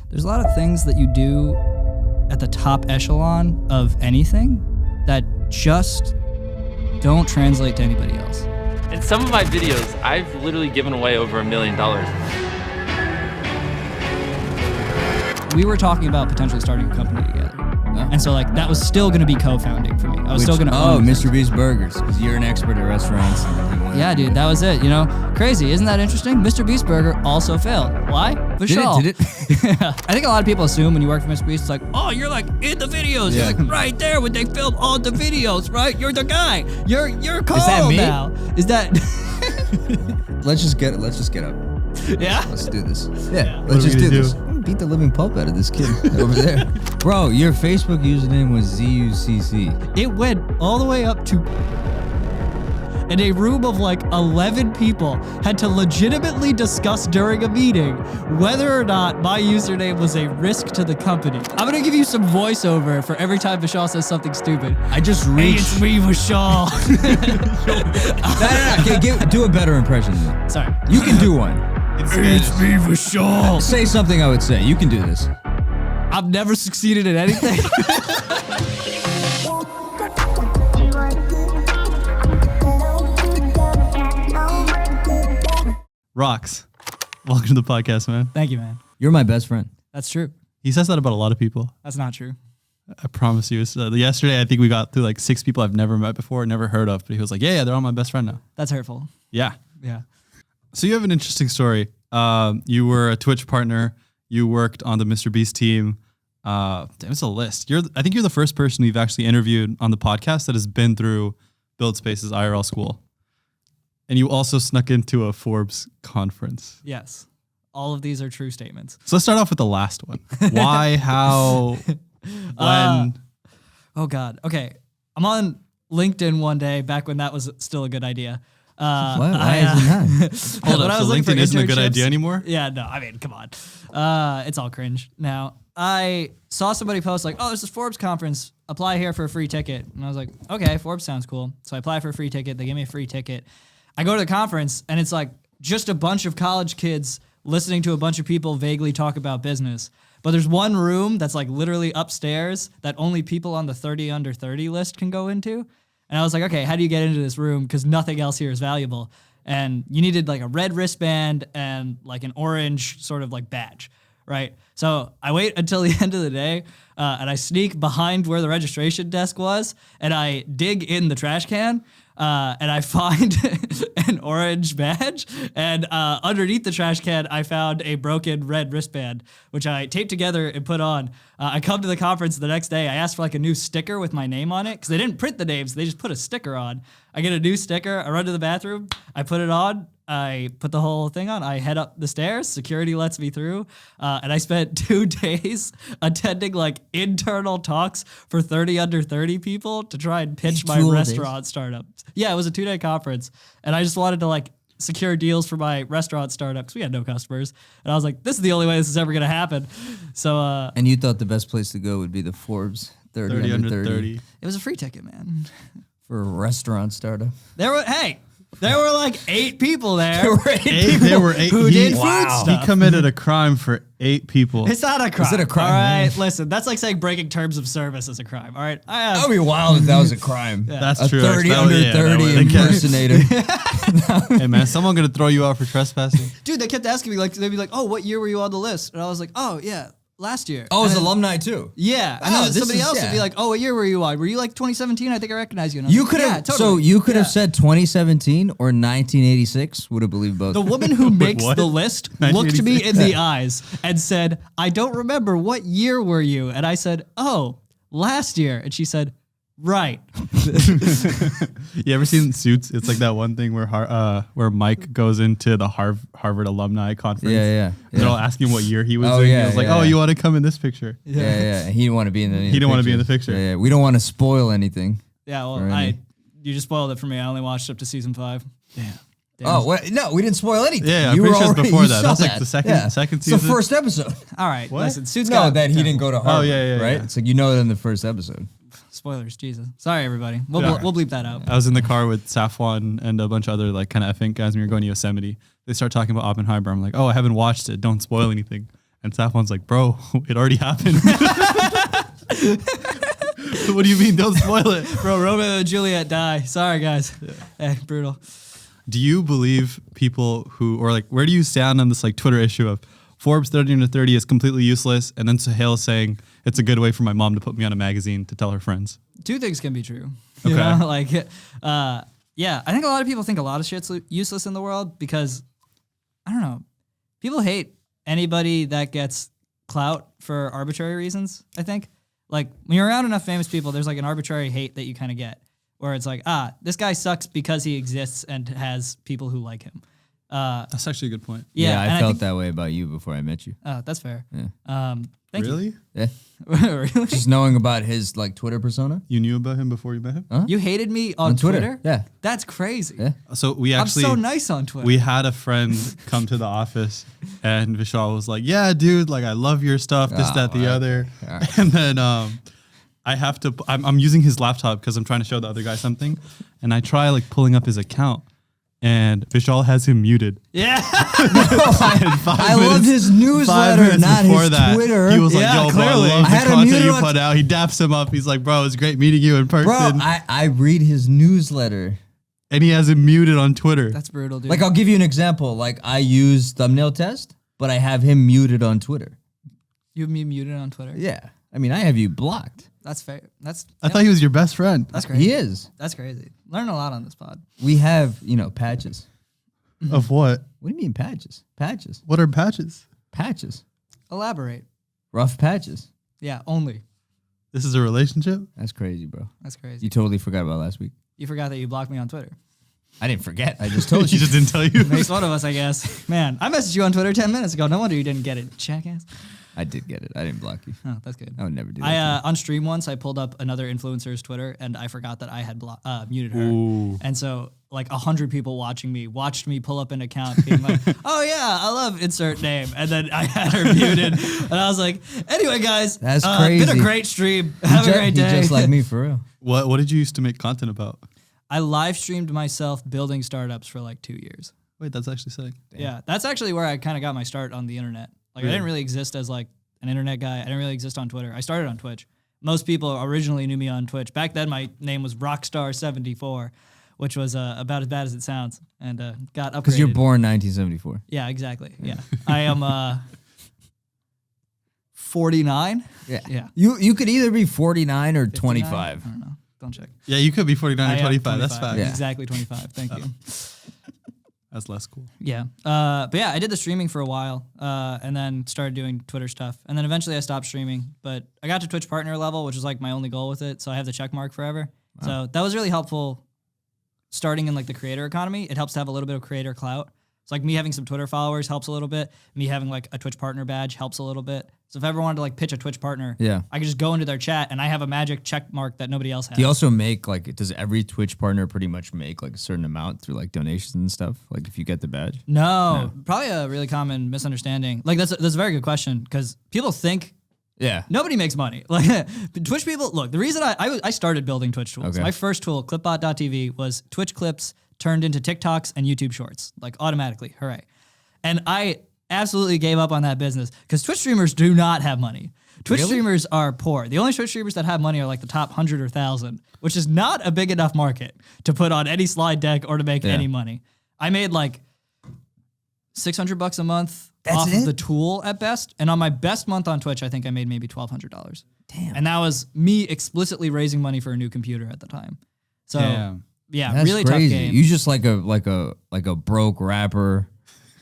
there's a lot of things that you do at the top echelon of anything that just don't translate to anybody else. In some of my videos, I've literally given away over $1 million. We were talking about potentially starting a company together. And so like that was still going to be co-founding for me. I was still going to own MrBeast Burgers, because you're an expert at restaurants. Yeah, dude, that was it. You know, crazy. Isn't that interesting? MrBeast Burger also failed. Why? Vishal. Did it? Yeah. I think a lot of people assume when you work for MrBeast, it's like, oh, you're like in the videos. Yeah. You're like right there when they film all the videos, right? You're the guy. You're called Is that me? now. Is that? Let's just get up. Yeah. Let's do this. Yeah. Let's just do this. Beat the living pulp out of this kid over there. Bro, your Facebook username was ZUCC. It went all the way up to... And a room of like 11 people had to legitimately discuss during a meeting whether or not my username was a risk to the company. I'm gonna give you some voiceover for every time Vishal says something stupid. I just Hey, reached... it's me, Vishal. No. Do a better impression than me. Sorry. You can do one. It's me, Vishal. Say something I would say. You can do this. I've never succeeded at anything. Rox, welcome to the podcast, man. Thank you, man. You're my best friend. That's true. He says that about a lot of people. That's not true. I promise you. So yesterday, I think we got through like 6 people I've never met before, never heard of, but he was like, yeah, they're all my best friend now. That's hurtful. Yeah. Yeah. So you have an interesting story. You were a Twitch partner. You worked on the MrBeast team. Damn, it's a list. I think you're the first person we've actually interviewed on the podcast that has been through Buildspace's IRL school. And you also snuck into a Forbes conference. Yes. All of these are true statements. So let's start off with the last one. Why, how, when? Oh, God. Okay. I'm on LinkedIn one day, back when that was still a good idea. Why isn't that? Hold when I up, was so looking for LinkedIn isn't a good internships- idea anymore? Yeah, no, I mean, come on. It's all cringe now. I saw somebody post like, oh, there's this Forbes conference. Apply here for a free ticket. And I was like, okay, Forbes sounds cool. So I apply for a free ticket. They give me a free ticket. I go to the conference, and it's like just a bunch of college kids listening to a bunch of people vaguely talk about business. But there's one room that's like literally upstairs that only people on the 30 under 30 list can go into. And I was like, okay, how do you get into this room? Because nothing else here is valuable. And you needed like a red wristband and like an orange sort of like badge, right? So I wait until the end of the day, and I sneak behind where the registration desk was, and I dig in the trash can, and I find an orange badge, and underneath the trash can, I found a broken red wristband, which I taped together and put on. I come to the conference the next day. I asked for like a new sticker with my name on it, because they didn't print the names. They just put a sticker on. I get a new sticker. I run to the bathroom. I put it on. I put the whole thing on. I head up the stairs. Security lets me through. And I spent 2 days attending like internal talks for 30 under 30 people to try and pitch my restaurant startup. Yeah, it was a 2-day conference. And I just wanted to like secure deals for my restaurant startup because we had no customers. And I was like, this is the only way this is ever going to happen. So, And you thought the best place to go would be the Forbes 30 under 30. It was a free ticket, man. For a restaurant startup. There were like 8 people there. There were 8 who did food stuff. He committed a crime for 8 people. It's not a crime. Is it a crime? All right, listen, that's like saying breaking terms of service is a crime. All right, That would be wild if that was a crime. That's a true. 30 actually. under 30 impersonator. Hey man, someone gonna throw you out for trespassing? dude, they kept asking me like, they'd be like, "Oh, what year were you on the list?" And I was like, "Oh yeah, last year." Oh, and it's then, alumni too. Yeah, and Oh, then this somebody is- else yeah. would be like, "Oh, what year were you on? Were you like 2017? I think I recognize you." And I was You like, could yeah, have totally. so you could have Yeah. said 2017 or 1986. Would have believed both. The woman who makes what? the list looked me in the eyes and said, "I don't remember, what year were you?" And I said, "Oh, last year." And she said, "Right." You ever seen Suits? It's like that one thing where Mike goes into the Harvard alumni conference. Yeah. They're all asking what year he was Oh, in. yeah, He was like, yeah. "Oh, you want to come in this picture?" Yeah. He didn't want to be in the. He didn't want to be in the picture. Yeah. We don't want to spoil anything. Yeah, well, Right. you just spoiled it for me. I only watched up to season 5. Damn. Oh, what? No, we didn't spoil anything. Yeah, I'm You pretty were sure it's already- before you that. saw That's like the second It's the season. first episode. All right, What? listen, Suits No, got that he didn't go to Harvard. yeah, right. yeah. It's like you know it in the first episode. Spoilers, Jesus. Sorry, everybody. We'll Yeah. we'll bleep that out. I was in the car with Safwan and a bunch of other like kind of F guys when we were going to Yosemite. They start talking about Oppenheimer. I'm like, "Oh, I haven't watched it. Don't spoil anything." And Saffron's like, bro, it already happened. What do you mean? Don't spoil it. Bro, Romeo and Juliet die. Sorry, guys. Hey, brutal. Do you believe people who, or like, where do you stand on this like Twitter issue of Forbes 30 under 30 is completely useless, and then Sahel is saying it's a good way for my mom to put me on a magazine to tell her friends? Two things can be true. Okay. You know? Like, yeah, I think a lot of people think a lot of shit's useless in the world because, I don't know, people hate anybody that gets clout for arbitrary reasons, I think. Like, when you're around enough famous people, there's like an arbitrary hate that you kind of get, where it's like, this guy sucks because he exists and has people who like him. That's actually a good point. Yeah, and I felt think, that way about you before I met you. Oh, that's fair. Yeah. Thank Really? you. Yeah. Really? Just knowing about his like Twitter persona. You knew about him before you met him? Huh? You hated me on Twitter? Yeah. That's crazy. Yeah. So we actually, I'm so nice on Twitter. we had a friend come to the office and Vishal was like, yeah, dude, like I love your stuff, this, that, the other. Right. And then I'm using his laptop because I'm trying to show the other guy something. And I try like pulling up his account and Vishal has him muted. Yeah. I loved his newsletter, not his Twitter. He was like, yo, bro, I clearly. love I had the him content muted you on- put out. He daps him up. He's like, bro, it's great meeting you in person. Bro, I read his newsletter. And he has him muted on Twitter. That's brutal, dude. Like, I'll give you an example. Like, I use thumbnail test, but I have him muted on Twitter. You have me muted on Twitter? Yeah. I mean, I have you blocked. That's fair. I thought he was your best friend. That's crazy. He is. That's crazy. Learn a lot on this pod. We have, patches. Of what? What do you mean patches? Patches. What are patches? Patches. Elaborate. Rough patches. Yeah, only. This is a relationship? That's crazy, bro. That's crazy. You totally forgot about last week. You forgot that you blocked me on Twitter. I didn't forget. I just told He you. just didn't tell you. Makes one of us, I guess. Man, I messaged you on Twitter 10 minutes ago. No wonder you didn't get it, jackass. I did get it. I didn't block you. Oh, that's good. I would never do that. On stream once, I pulled up another influencer's Twitter and I forgot that I had muted her. Ooh. And so like 100 people watched me pull up an account being like, oh yeah, I love insert name. And then I had her muted. And I was like, anyway, guys, That's been crazy. a great stream. Have a great day. He just like me for real. What did you used to make content about? I live streamed myself building startups for like 2 years. Wait, that's actually sick. Yeah, that's actually where I kind of got my start on the internet. Like I didn't really exist as like an internet guy. I didn't really exist on Twitter. I started on Twitch. Most people originally knew me on Twitch. Back then, my name was Rockstar74, which was about as bad as it sounds, and got upgraded. Because you're born 1974. Yeah, exactly. Yeah, I am 49. Yeah. You could either be 49 or 59? 25. I don't know. Don't check. Yeah, you could be 49 I or am 25. That's 25. fact. Yeah. Exactly 25. Thank you. That's less cool. Yeah. But yeah, I did the streaming for a while and then started doing Twitter stuff. And then eventually I stopped streaming. But I got to Twitch partner level, which was like my only goal with it. So I have the check mark forever. Wow. So that was really helpful starting in like the creator economy. It helps to have a little bit of creator clout. It's like me having some Twitter followers helps a little bit. Me having like a Twitch partner badge helps a little bit. So if I ever wanted to like pitch a Twitch partner, I could just go into their chat and I have a magic check mark that nobody else has. Do you also make like, does every Twitch partner pretty much make like a certain amount through like donations and stuff? Like if you get the badge? No, probably a really common misunderstanding. Like that's a very good question because people think nobody makes money. Like Twitch people, look, the reason I started building Twitch tools, my first tool, clipbot.tv, was Twitch clips turned into TikToks and YouTube shorts, like automatically, hooray. And I absolutely gave up on that business because Twitch streamers do not have money. Twitch streamers are poor. The only Twitch streamers that have money are like the top 100 or 1,000, which is not a big enough market to put on any slide deck or to make any money. I made like $600 a month off of the tool at best. And on my best month on Twitch, I think I made maybe $1,200. Damn. And that was me explicitly raising money for a new computer at the time. So yeah, That's really crazy. tough game. You just like a broke rapper,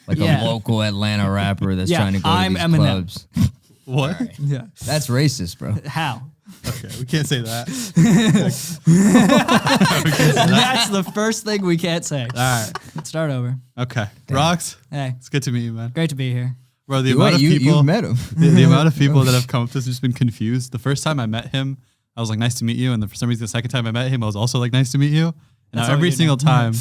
like a local Atlanta rapper that's trying to go to these Eminem. clubs. What? Yeah. That's racist, bro. How? Okay, we can't say that. That's the first thing we can't say. All right. Let's start over. Okay. Rox, Hey, it's good to meet you, man. great to be here. Bro, the amount of people You've met him. the amount of people that have come up to us have just been confused. The first time I met him, I was like, nice to meet you. And then for some reason, the second time I met him, I was also like, nice to meet you. And That's now all we every do single now. time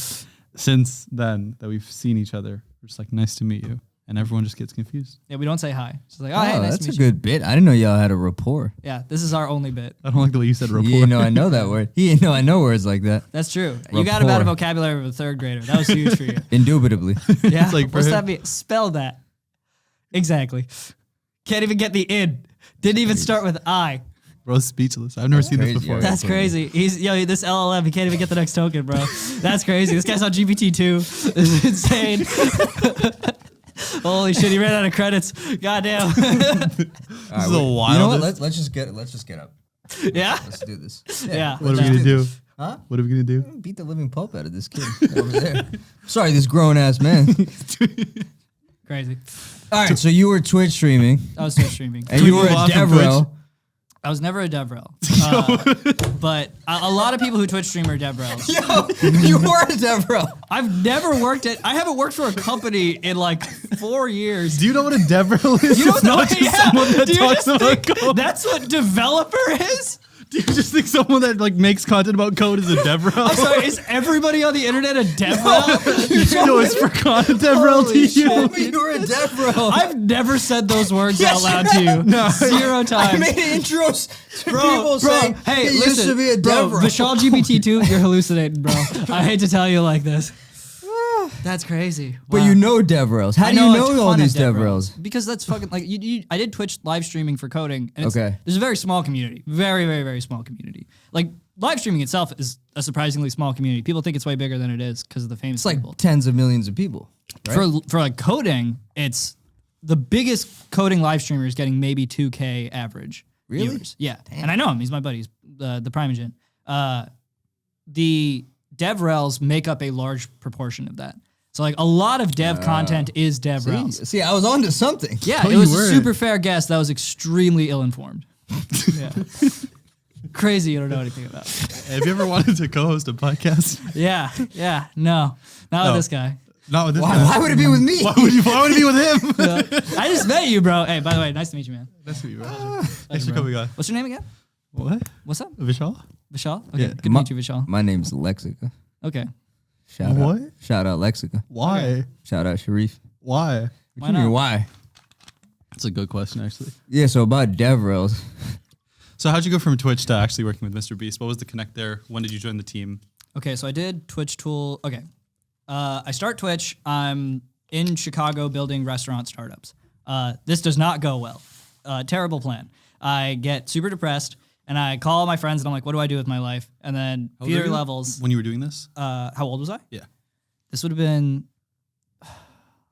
since then that we've seen each other, we're just like, nice to meet you. And everyone just gets confused. Yeah, we don't say hi. It's like, hey, nice that's to a meet you. good bit. I didn't know y'all had a rapport. Yeah, this is our only bit. I don't like the way you said rapport. He didn't know I know that word. He didn't know I know words like that. That's true. You got about a Rapport. vocabulary of a third grader. That was huge for you. Indubitably. Yeah, like for what's him- that mean? Spell that. Exactly. Can't even get the in. Didn't even start with I. Bro's speechless. I've never seen this crazy, before. yeah. That's crazy. He's this LLM. He can't even get the next token, bro. That's crazy. This guy's on GPT-2. This is insane. Holy shit! He ran out of credits. Goddamn. All right, This is the You know what? wildest. Let's just get up. Yeah. Let's do this. Yeah. What are we gonna do? Huh? What are we gonna do? Beat the living pulp out of this kid over there. Sorry, this grown ass man. Crazy. All right, so you were Twitch streaming, I was Twitch streaming. and you were a move on from DevRel. I was never a DevRel. But a lot of people who Twitch stream are DevRels. Yo, you were a DevRel. I've never worked at. I haven't worked for a company in like 4 years. Do you know what a DevRel is? You don't It's know? not just Yeah. someone that Do you talks just about think code. that's what developer is? Do you just think someone that like makes content about code is a DevRel? I'm sorry. Is everybody on the internet a DevRel? No, it's for content DevRel to you. Told me you were a DevRel. I've never said those words Yes, out loud you to you. have. Zero I times. made intros to people saying, hey, he listen, used to be a bro, DevRel. Vishal GPT-2, you're hallucinating, bro. I hate to tell you like this. That's crazy. But Wow. you know DevRels. How I do you a know all ton of these DevRels? Because that's fucking like I did Twitch live streaming for coding, and Okay. there's a very small community, very very very small community. Like live streaming itself is a surprisingly small community. People think it's way bigger than it is because of the famous It's like people. tens of millions of people. Right? For like coding, it's the biggest coding live streamer is getting maybe 2K average Really? viewers. Yeah, and I know him. He's my buddy. He's the Primogen. The DevRels make up a large proportion of that. So like a lot of dev content is DevRels. See, I was on to something. Yeah, Oh, it you was were. a super fair guess that was extremely ill-informed. Yeah. Crazy you don't know anything about. Have you ever wanted to co-host a podcast? Yeah, no. Not with this guy. Not with this Why, guy. why would it be with me? Why would it be with him? I just met you, bro. Hey, by the way, nice to meet you, man. That's what you bro. Thanks for coming on. What's your name again? What? What's up? Vishal? Vishal? Okay, Yeah. good to meet you, Vishal. My name's Lexica. Okay. Shout What? out. Shout out Lexica. Why? Shout out Sharif. Why? Why What do you mean, not? why? That's a good question, actually. Yeah, so about DevRels. So how'd you go from Twitch to actually working with MrBeast? What was the connect there? When did you join the team? Okay, so I did Twitch tool. Okay. I start Twitch. I'm in Chicago building restaurant startups. This does not go well. Terrible plan. I get super depressed and I call my friends and I'm like, what do I do with my life? And then How old were Peter you Levels. when you were doing this? How old was I? Yeah. This would have been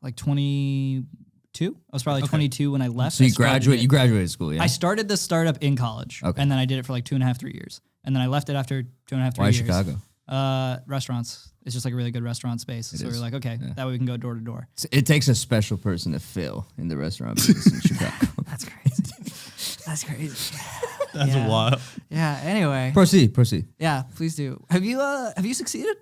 like 22. I was probably 22 when I left. So I you started it- graduated school, yeah? I started this startup in college, Okay. and then I did it for like 2.5, 3 years, and then I left it after 2.5, 3 Why years. Chicago? Restaurants. It's just like a really good restaurant space. So is. we're like, okay, that way we can go door to door. It takes a special person to fill in the restaurant business in Chicago. That's crazy. That's crazy. That's Yeah. wild. Yeah. Anyway. Proceed. Yeah. Please do. Have you succeeded?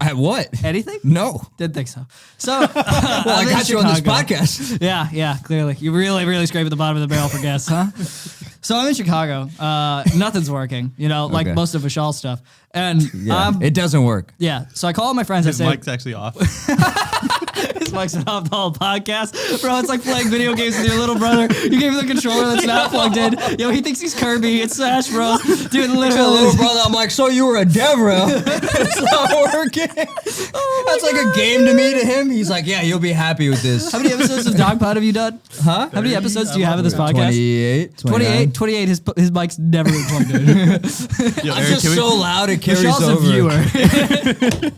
At what? Anything? No. Didn't think so. So, Well, I got you on this podcast. Yeah, clearly. You really scrape at the bottom of the barrel for guests, huh? So I'm in Chicago. Nothing's working, like Okay. most of Vishal's stuff. And Yeah, it doesn't work. so I call my friends. His I say, mic's actually off. his mic's off the whole podcast. Bro, it's like playing video games with your little brother. You gave him the controller that's not plugged in. Yo, he thinks he's Kirby. It's Smash Bros. Dude, Little literally. brother, I'm like, so you were a DevRel? It's not working. That's like a game to me. To him, he's like, yeah, you'll be happy with this. How many episodes of Dogpod have you done? Huh? How many episodes do you have of this podcast? 28, 29. 28. His mic's never been plugged in. Yo, I'm Eric, just so loud it carries Vishal's a over. viewer.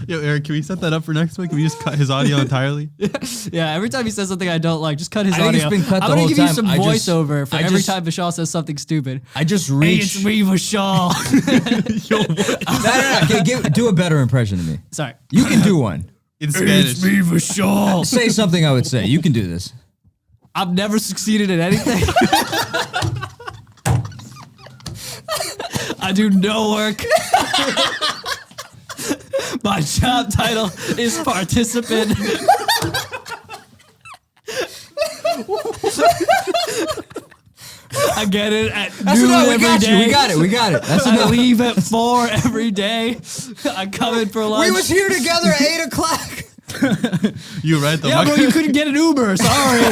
Yo, Eric, can we set that up for next week? Can we just cut his audio entirely? Yeah, every time he says something I don't like, just cut his I think audio. it's been cut I'm the gonna whole give you time. some I just- voiceover for I every just- time Vishal says something stupid. I just Hey, reach. it's me, Vishal. Yo, what? No. Okay, do a better impression of me. Sorry. You can do one. In Spanish. Vishal. Say something I would say. You can do this. I've never succeeded at anything. I do no work. My job title is participant. I get it at That's noon enough. We every got you. day. We got it. We got it. That's I enough. leave at 4 every day. I come in for lunch. We was here together at 8 o'clock. You right? The Yeah, mic- bro, you couldn't get an Uber. Sorry.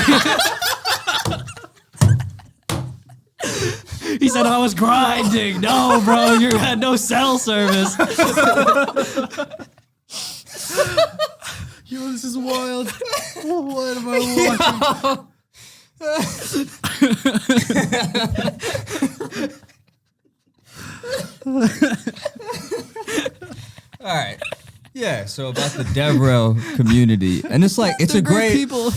He said I was grinding. No, bro, you had no cell service. Yo, this is wild. What am I watching? All right. Yeah, so about the DevRel community. And it's like, it's a great people.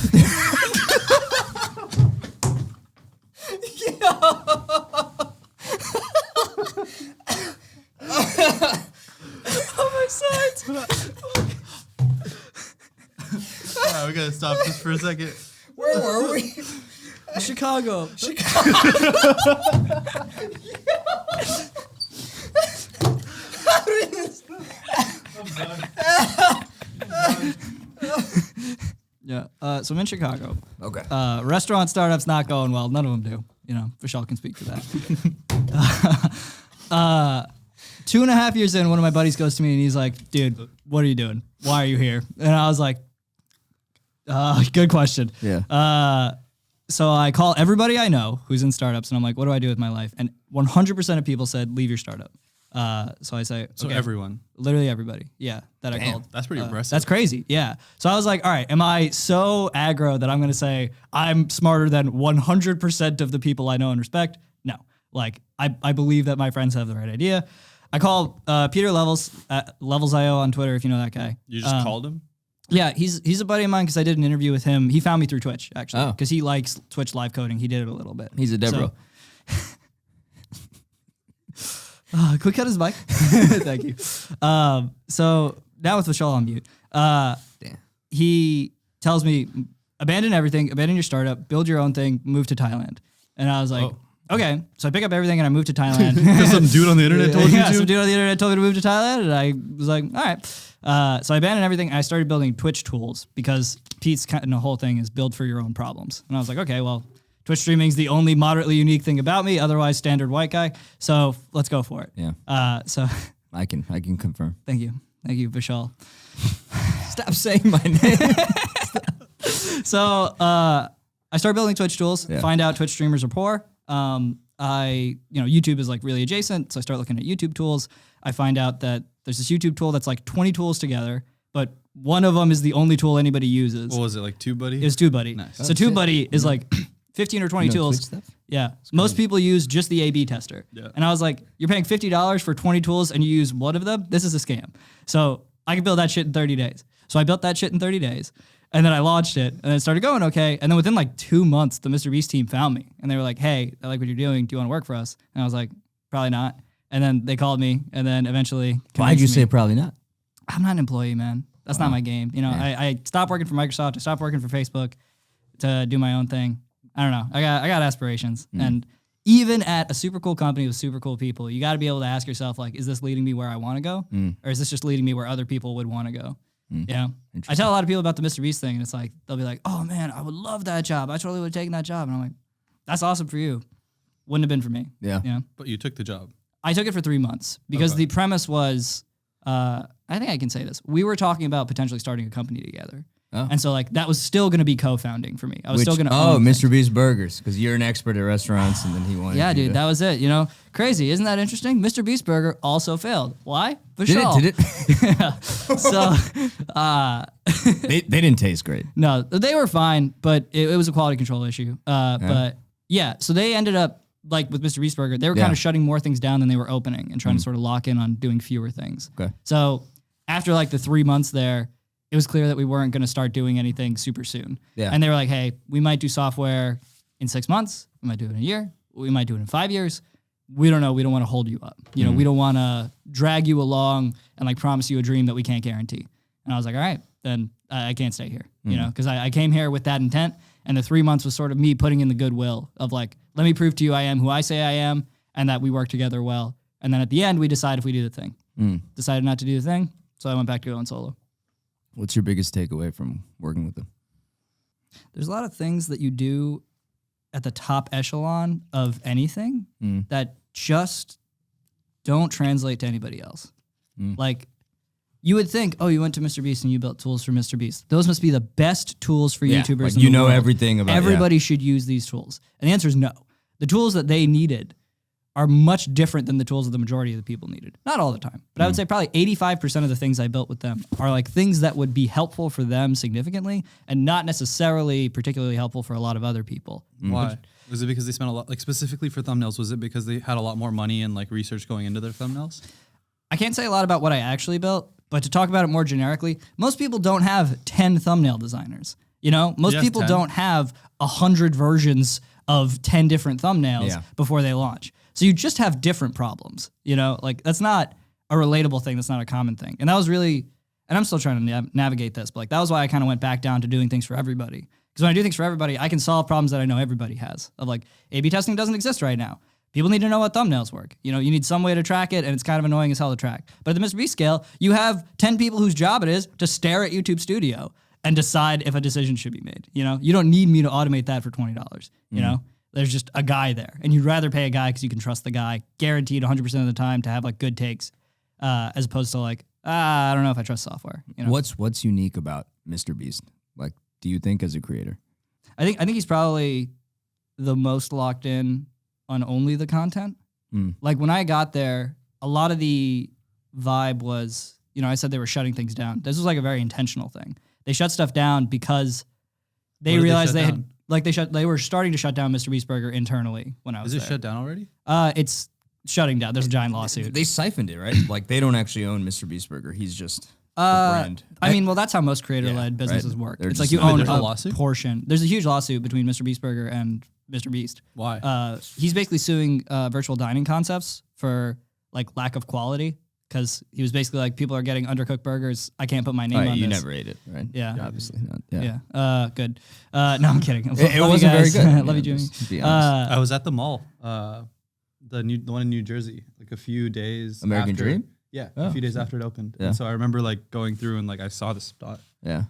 Oh, my sides. All right, we gotta stop just for a second. Where were we? Chicago. Yeah. So I'm in Chicago. Okay. Restaurant startups not going well. None of them do. You know, Vishal can speak for that. 2.5 years in, one of my buddies goes to me and he's like, dude, what are you doing? Why are you here? And I was like, good question. Yeah. So I call everybody I know who's in startups and I'm like, what do I do with my life? And 100% of people said, leave your startup. So I say, So okay. everyone. Literally everybody. Yeah. That I Damn, called. That's pretty impressive. That's crazy. Yeah. So I was like, all right, am I so aggro that I'm going to say I'm smarter than 100% of the people I know and respect? No. Like, I believe that my friends have the right idea. I call Peter Levels at Levels.io on Twitter, if you know that guy. You just called him? Yeah, he's a buddy of mine because I did an interview with him. He found me through Twitch, actually, because he likes Twitch live coding. He did it a little bit. He's a DevRel. Could we cut his mic? Thank you. So now with Vishal on mute, Damn. he tells me, abandon everything, abandon your startup, build your own thing, move to Thailand. And I was like, okay. So I pick up everything and I moved to Thailand. Because some dude on the internet told you Yeah, to? some dude on the internet told me to move to Thailand, and I was like, all right. So I abandoned everything. And I started building Twitch tools because Pete's kind of the whole thing is build for your own problems. And I was like, okay, well, Twitch streaming is the only moderately unique thing about me. Otherwise, standard white guy. So let's go for it. Yeah. So I can confirm. thank you, Vishal. Stop saying my name. So I started building Twitch tools. Yeah. Find out Twitch streamers are poor. YouTube is like really adjacent, so I start looking at YouTube tools. I find out that there's this YouTube tool that's like 20 tools together, but one of them is the only tool anybody uses. What was it, like TubeBuddy? It's TubeBuddy. Nice. So TubeBuddy is like 15 or 20 You know tools. Twitch stuff? Yeah. Most people use just the A/B tester. Yeah. And I was like, you're paying $50 for 20 tools and you use one of them? This is a scam. So I can build that shit in 30 days. So I built that shit in 30 days. And then I launched it and it started going okay. And then within like 2 months, the MrBeast team found me and they were like, hey, I like what you're doing. Do you want to work for us? And I was like, probably not. And then they called me and then eventually Why'd you convinced say me. probably not? I'm not an employee, man. That's not my game. You know, Yeah. I stopped working for Microsoft. I stopped working for Facebook to do my own thing. I don't know. I got aspirations. And even at a super cool company with super cool people, you got to be able to ask yourself, like, is this leading me where I want to go? Or is this just leading me where other people would want to go? You know, I tell a lot of people about the MrBeast thing and it's like, they'll be like, oh man, I would love that job. I totally would have taken that job. And I'm like, that's awesome for you. Wouldn't have been for me. Yeah. You know? But you took the job. I took it for 3 months because the premise was, I think I can say this. We were talking about potentially starting a company together. Oh. And so like that was still going to be co-founding for me. I was still going to MrBeast Burgers, because you're an expert at restaurants, and then he wanted. Yeah, you dude, to- that was it. You know, crazy. Isn't that interesting? MrBeast Burger also failed. Why? Vishal. Did it? So, They didn't taste great. no, they were fine, but it was a quality control issue. But yeah, so they ended up like with MrBeast Burger, they were kind Yeah. of shutting more things down than they were opening and trying to sort of lock in on doing fewer things. Okay. So after like the 3 months there, it was clear that we weren't going to start doing anything super soon. Yeah. And they were like, hey, we might do software in 6 months. We might do it in a year. We might do it in 5 years. We don't know. We don't want to hold you up. You know, we don't want to drag you along and like promise you a dream that we can't guarantee. And I was like, all right, then I can't stay here, you know, because I came here with that intent. And the 3 months was sort of me putting in the goodwill of like, let me prove to you I am who I say I am and that we work together well. And then at the end, we decide if we do the thing. Decided not to do the thing. So I went back to going solo. What's your biggest takeaway from working with them? There's a lot of things that you do at the top echelon of anything that just don't translate to anybody else. Like, you would think, oh, you went to MrBeast and you built tools for MrBeast. Those must be the best tools for YouTubers. Like in you the know world. everything about. Everybody should use these tools. And the answer is no. The tools that they needed are much different than the tools that the majority of the people needed. Not all the time, but I would say probably 85% of the things I built with them are like things that would be helpful for them significantly and not necessarily particularly helpful for a lot of other people. Why? Was it because they spent a lot, like specifically for thumbnails, was it because they had a lot more money and like research going into their thumbnails? I can't say a lot about what I actually built, but to talk about it more generically, most people don't have 10 thumbnail designers. You know, most people 10? don't have 100 versions of 10 different thumbnails before they launch. So you just have different problems, you know, like that's not a relatable thing. That's not a common thing. And that was really, and I'm still trying to navigate this, but like that was why I kind of went back down to doing things for everybody. Because when I do things for everybody, I can solve problems that I know everybody has of like A/B testing doesn't exist right now. People need to know what thumbnails work. You know, you need some way to track it, and it's kind of annoying as hell to track. But at the MrBeast scale, you have 10 people whose job it is to stare at YouTube Studio and decide if a decision should be made. You know, you don't need me to automate that for $20. You know, there's just a guy there, and you'd rather pay a guy because you can trust the guy, guaranteed 100% of the time to have like good takes, as opposed to like, I don't know if I trust software. You know? What's unique about MrBeast? Like, do you think as a creator? I think he's probably the most locked in on only the content. Like when I got there, a lot of the vibe was, you know, I said they were shutting things down. This was like a very intentional thing. They shut stuff down because they realized they were starting to shut down MrBeast Burger internally when I was there. Is it shut down already? It's shutting down. There's a giant lawsuit. They siphoned it, right? Like they don't actually own MrBeast Burger. He's just the brand. I mean, well, that's how most creator-led businesses work. They're It's just like you not- own There's a a lawsuit? portion. There's a huge lawsuit between MrBeast Burger and MrBeast. Why? He's basically suing virtual dining concepts for like lack of quality because he was basically like, people are getting undercooked burgers. I can't put my name on you this. never ate it, right? Yeah. Obviously not. Yeah. Good. No, I'm kidding. It Love wasn't you very guys. good. Love you, Yeah, Jimmy. just to be honest. I was at the mall, the one in New Jersey, like a few days. American after, Dream? Yeah, Oh, a few days after it opened. Yeah. And so I remember like going through and like I saw the spot. Yeah.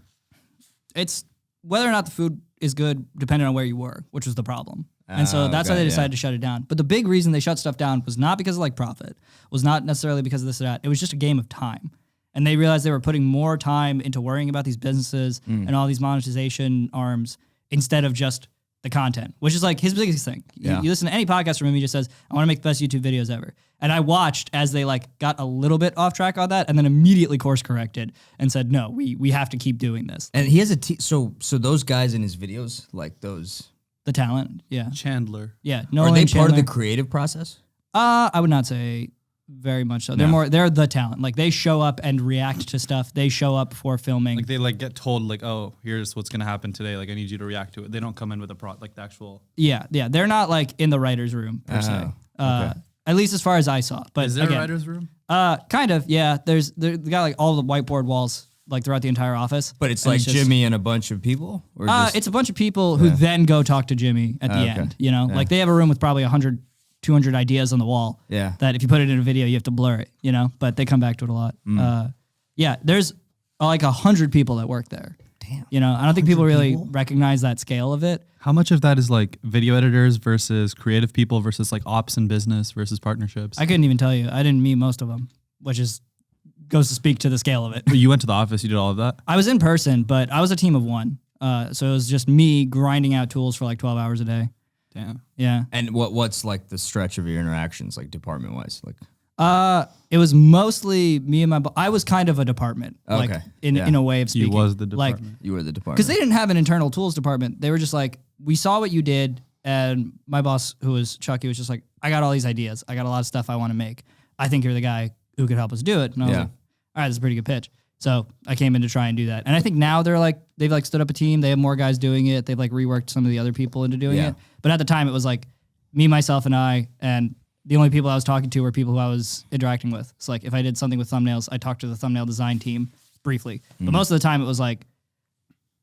It's whether or not the food is good depending on where you were, which was the problem. And so that's why okay, they decided to shut it down. But the big reason they shut stuff down was not because of like profit, was not necessarily because of this or that. It was just a game of time. And they realized they were putting more time into worrying about these businesses and all these monetization arms instead of just the content, which is like his biggest thing. Yeah. You listen to any podcast from him, he just says, I want to make the best YouTube videos ever. And I watched as they like got a little bit off track on that and then immediately course corrected and said, no, we have to keep doing this. And he has a so those guys in his videos, like those, The talent, yeah. Chandler. Yeah. are they and part of the Chandler. creative process? I would not say very much so. They're the talent. Like they show up and react to stuff. They show up for filming. Like they like get told like, oh, here's what's gonna happen today. Like I need you to react to it. They don't come in with a like the actual. Yeah. They're not like in the writer's room per se. okay. At least as far as I saw. But Is there again, a writer's room? kind of, yeah. They got like all the whiteboard walls like throughout the entire office. But it's And like just- Jimmy and a bunch of people? Or just, it's a bunch of people who then go talk to Jimmy at the Okay. end. You know, like they have a room with probably 100, 200 ideas on the wall. Yeah. That if you put it in a video, you have to blur it. You know, but they come back to it a lot. Yeah, there's like 100 people that work there. Damn. You know, I don't think people really recognize that scale of it. How much of that is like video editors versus creative people versus like ops and business versus partnerships? I couldn't even tell you. I didn't meet most of them, which is goes to speak to the scale of it. But you went to the office. You did all of that. I was in person, but I was a team of one. So it was just me grinding out tools for like 12 hours a day. Damn. Yeah. And what's like the stretch of your interactions, like department wise? Like, It was mostly me and my I was kind of a department, like Okay. in a way of You speaking. was the Like, department. you were the department. because they didn't have an internal tools department. They were just like, we saw what you did, and my boss, who was Chucky, was just like, I got all these ideas. I got a lot of stuff I want to make. I think you're the guy who could help us do it. And I was Yeah. like, all right, this is a pretty good pitch. So I came in to try and do that. And I think now they've like stood up a team. They have more guys doing it. They've like reworked some of the other people into doing Yeah. it. But at the time, it was like me, myself, and I, and the only people I was talking to were people who I was interacting with. So like if I did something with thumbnails, I talked to the thumbnail design team briefly. But most of the time, it was like,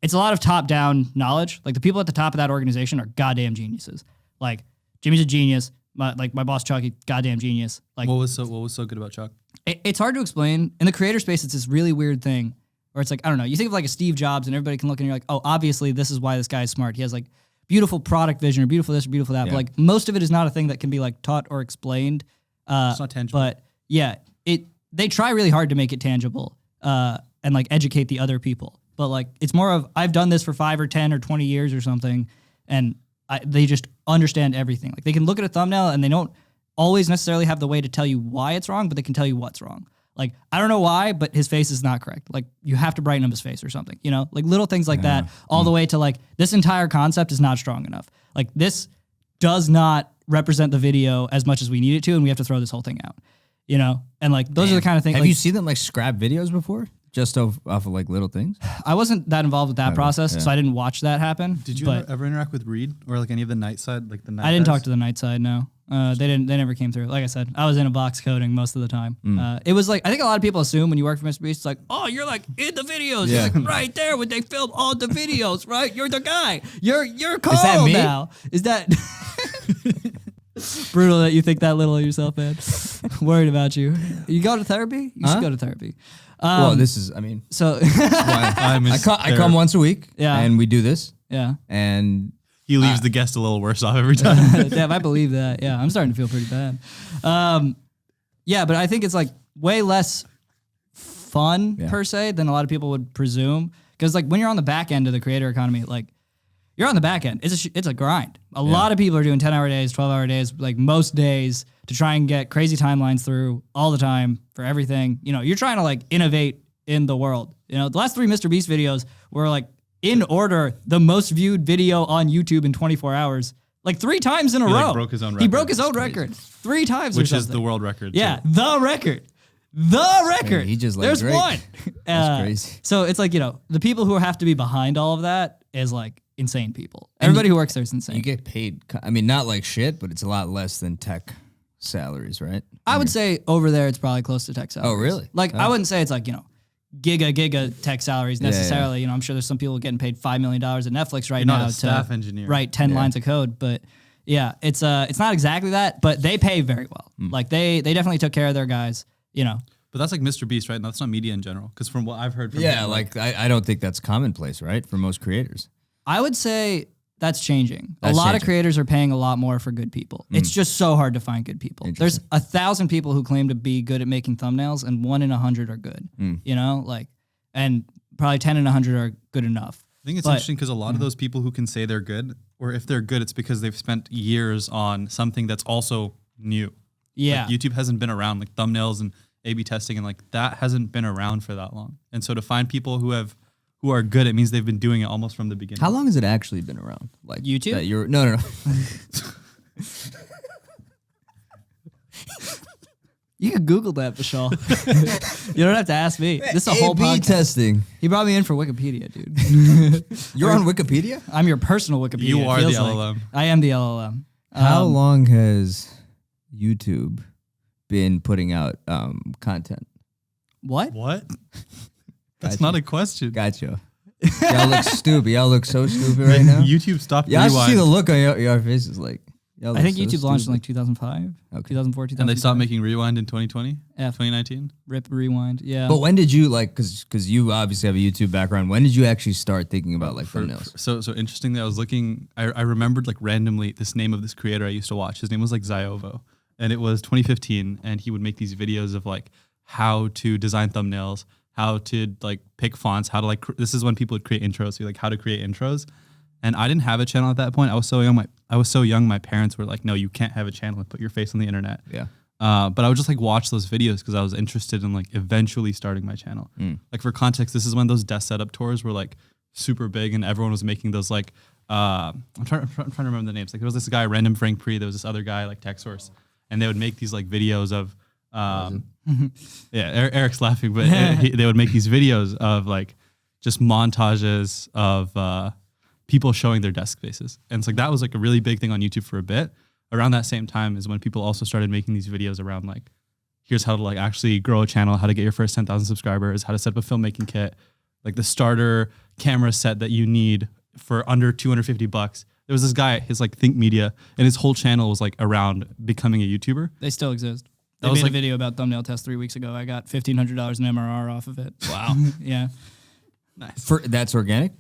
it's a lot of top-down knowledge. Like the people at the top of that organization are goddamn geniuses. Like Jimmy's a genius. My boss Chucky, goddamn genius. Like What was so good about Chuck? it's hard to explain. In the creator space, it's this really weird thing where it's like, I don't know, you think of like a Steve Jobs and everybody can look and you're like, oh, obviously this is why this guy's smart. He has like beautiful product vision or beautiful this or beautiful that. Yeah. But like most of it is not a thing that can be like taught or explained. It's not tangible. But yeah, they try really hard to make it tangible and like educate the other people. But like it's more of, I've done this for 5 or 10 or 20 years or something, and they just understand everything. Like they can look at a thumbnail and they don't always necessarily have the way to tell you why it's wrong, but they can tell you what's wrong. Like, I don't know why, but his face is not correct. Like, you have to brighten up his face or something, you know? Like, little things like that, all the way to, like, this entire concept is not strong enough. Like, this does not represent the video as much as we need it to, and we have to throw this whole thing out, you know? And, like, those are the kind of things. Have like, you seen them, like, scrap videos before? Just off of, like, little things? I wasn't that involved with that process, so I didn't watch that happen. Did you ever interact with Reed or like any of the night side, like the night? I didn't talk to the night side, no. They never came through. Like I said, I was in a box coding most of the time. It was like, I think a lot of people assume when you work for MrBeast, it's like, oh, you're like in the videos. Yeah. You're like right there when they film all the videos, right? You're the guy. You're cool that me? now. Is that brutal that you think that little of yourself, man? Worried about you. You go to therapy? You should go to therapy. Well, this is, I mean, So, I come once a week, Yeah. and we do this, yeah. and He leaves the guest a little worse off every time. Damn, I believe that. Yeah, I'm starting to feel pretty bad. Yeah, but I think it's like way less fun per se than a lot of people would presume. Because like when you're on the back end of the creator economy, like you're on the back end. It's a grind. A lot of people are doing 10-hour days, 12-hour days, like most days to try and get crazy timelines through all the time for everything. You know, you're trying to like innovate in the world. You know, the last 3 MrBeast videos were like in order the most viewed video on YouTube in 24 hours, like 3 times in a He, row. like, broke his own He record. broke his own record 3 times, Which or is something. the world record. Yeah, too. the record. The record. he just, like, There's Drake. one. That's crazy. So it's like, you know, the people who have to be behind all of that is like insane people. Everybody who works there is insane. you get paid, I mean, not like shit, but it's a lot less than tech salaries, right? I would say over there it's probably close to tech salaries. Oh, really? Like I wouldn't say it's like, you know, giga tech salaries necessarily. You know, I'm sure there's some people getting paid $5 million at Netflix right You're now not a staff engineer. write 10 lines of code. But yeah, it's not exactly that, but they pay very well. Like they definitely took care of their guys, you know. But that's like MrBeast, right? No, that's not media in general. Because from what I've heard from Yeah, him, like I don't think that's commonplace, right, for most creators. I would say that's changing. That's a lot of changing. creators are paying a lot more for good people. It's just so hard to find good people. There's 1,000 people who claim to be good at making thumbnails, and 1 in 100 are good. You know, like, and probably 10 in 100 are good enough. I think it's interesting because a lot of those people who can say they're good, or if they're good, it's because they've spent years on something that's also new. Yeah. Like YouTube hasn't been around, like thumbnails and A/B testing, and like that hasn't been around for that long. And so to find people who are good, it means they've been doing it almost from the beginning. How long has it actually been around? Like YouTube? That you're, no. You can Google that, Vishal. You don't have to ask me. This is a whole A/B podcast. testing. He brought me in for Wikipedia, dude. You're on Wikipedia? I'm your personal Wikipedia. You it are the feels like. LLM. I am the LLM. How long has YouTube been putting out content? What? What? That's Gotcha. not a question. Gotcha. Y'all look stupid. Y'all look so stupid right now. YouTube stopped Yeah, I should see the rewind, look on your faces. Like, y'all I think look so YouTube launched in stupid. like 2005, Okay. 2004, 2005. and they stopped making rewind in 2020, F. 2019. Rip Rewind. Yeah. But when did you like? Because you obviously have a YouTube background. When did you actually start thinking about like thumbnails? So interestingly, I was looking. I remembered like randomly this name of this creator I used to watch. His name was like Ziovo, and it was 2015. And he would make these videos of like how to design thumbnails, how to like pick fonts, how to like. This is when people would create intros. So like how to create intros. And I didn't have a channel at that point. I was so young. My parents were like, "No, you can't have a channel and put your face on the internet." Yeah. But I would just like watch those videos because I was interested in like eventually starting my channel. Like for context, this is when those desk setup tours were like super big and everyone was making those like I'm trying to remember the names. Like there was this guy, Random Frank Pre, there was this other guy like TechSource, and they would make these like videos of Eric's laughing, but they would make these videos of like just montages of people showing their desk spaces. And it's like that was like a really big thing on YouTube for a bit. Around that same time is when people also started making these videos around like, here's how to like actually grow a channel, how to get your first 10,000 subscribers, how to set up a filmmaking kit, like the starter camera set that you need for under $250. There was this guy, his like Think Media, and his whole channel was like around becoming a YouTuber. They still exist. They was made like- a video about thumbnail test 3 weeks ago. I got $1,500 in MRR off of it. Wow. Yeah. That's organic.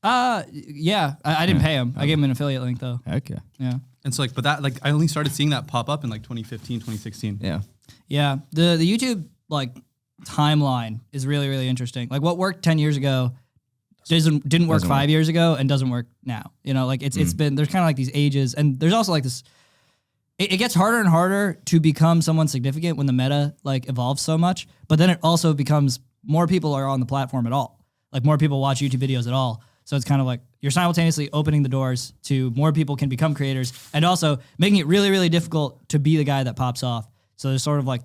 Yeah. I didn't pay him. I gave him an affiliate link though. Heck yeah. Yeah. And so like, but that like I only started seeing that pop up in like 2015, 2016. Yeah. Yeah. The YouTube like timeline is really, really interesting. Like what worked 10 years ago didn't work Doesn't 5 work. years ago and doesn't work now. You know, like it's been, there's kind of like these ages, and there's also like this, it gets harder and harder to become someone significant when the meta like evolves so much. But then it also becomes more people are on the platform at all. Like more people watch YouTube videos at all. So it's kind of like you're simultaneously opening the doors to more people can become creators and also making it really, really difficult to be the guy that pops off. So there's sort of like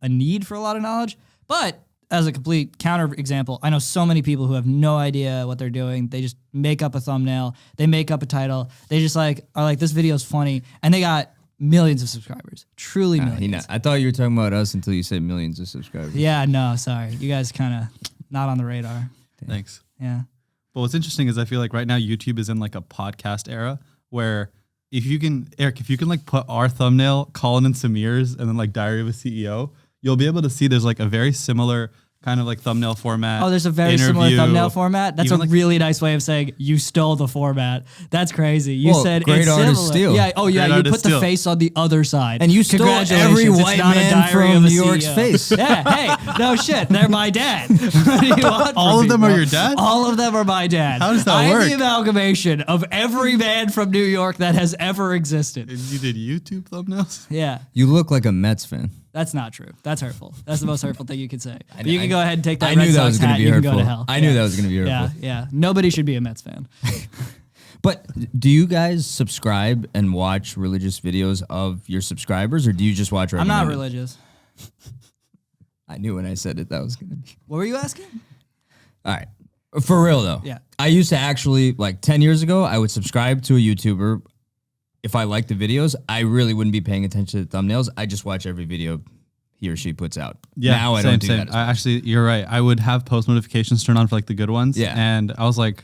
a need for a lot of knowledge. But as a complete counter example, I know so many people who have no idea what they're doing. They just make up a thumbnail. They make up a title. They just like are like, this video is funny. And they got millions of subscribers. Truly millions. I thought you were talking about us until you said millions of subscribers. Yeah, no, sorry. You guys kind of not on the radar. Thanks. Yeah. But what's interesting is I feel like right now YouTube is in like a podcast era where if you can, Eric, if you can like put our thumbnail, Colin and Samir's, and then like Diary of a CEO, you'll be able to see there's like a very similar kind of like thumbnail format. Oh, there's a very similar thumbnail format? That's a really nice way of saying you stole the format. That's crazy. You said great it's artist similar. steal. Yeah. Oh, yeah. Great You artist put the steal. face on the other side. And you stole Congratulations, every it's white not a man Diary from of a New York's CEO. face. Yeah. Hey, no shit. They're my dad. What do you want from All of me, them bro? are your dad? All of them are my dad. How does that I'm work? the amalgamation of every man from New York that has ever existed. And you did YouTube thumbnails? Yeah. You look like a Mets fan. That's not true. That's hurtful. That's the most hurtful thing you could say. But you can go ahead and take that I Red knew that Sox was going hat. to be You can hurtful. go to hell. I knew that was going to be Yeah, hurtful. yeah. Nobody should be a Mets fan. But do you guys subscribe and watch religious videos of your subscribers, or do you just watch? I'm not recommended? religious. I knew when I said it that was going to be. What were you asking? All right. For real though. Yeah. I used to actually, like 10 years ago, I would subscribe to a YouTuber. If I liked the videos, I really wouldn't be paying attention to the thumbnails. I just watch every video he or she puts out. Yeah, now I don't do that. as much. Actually, you're right. I would have post notifications turned on for like the good ones. Yeah. And I was like,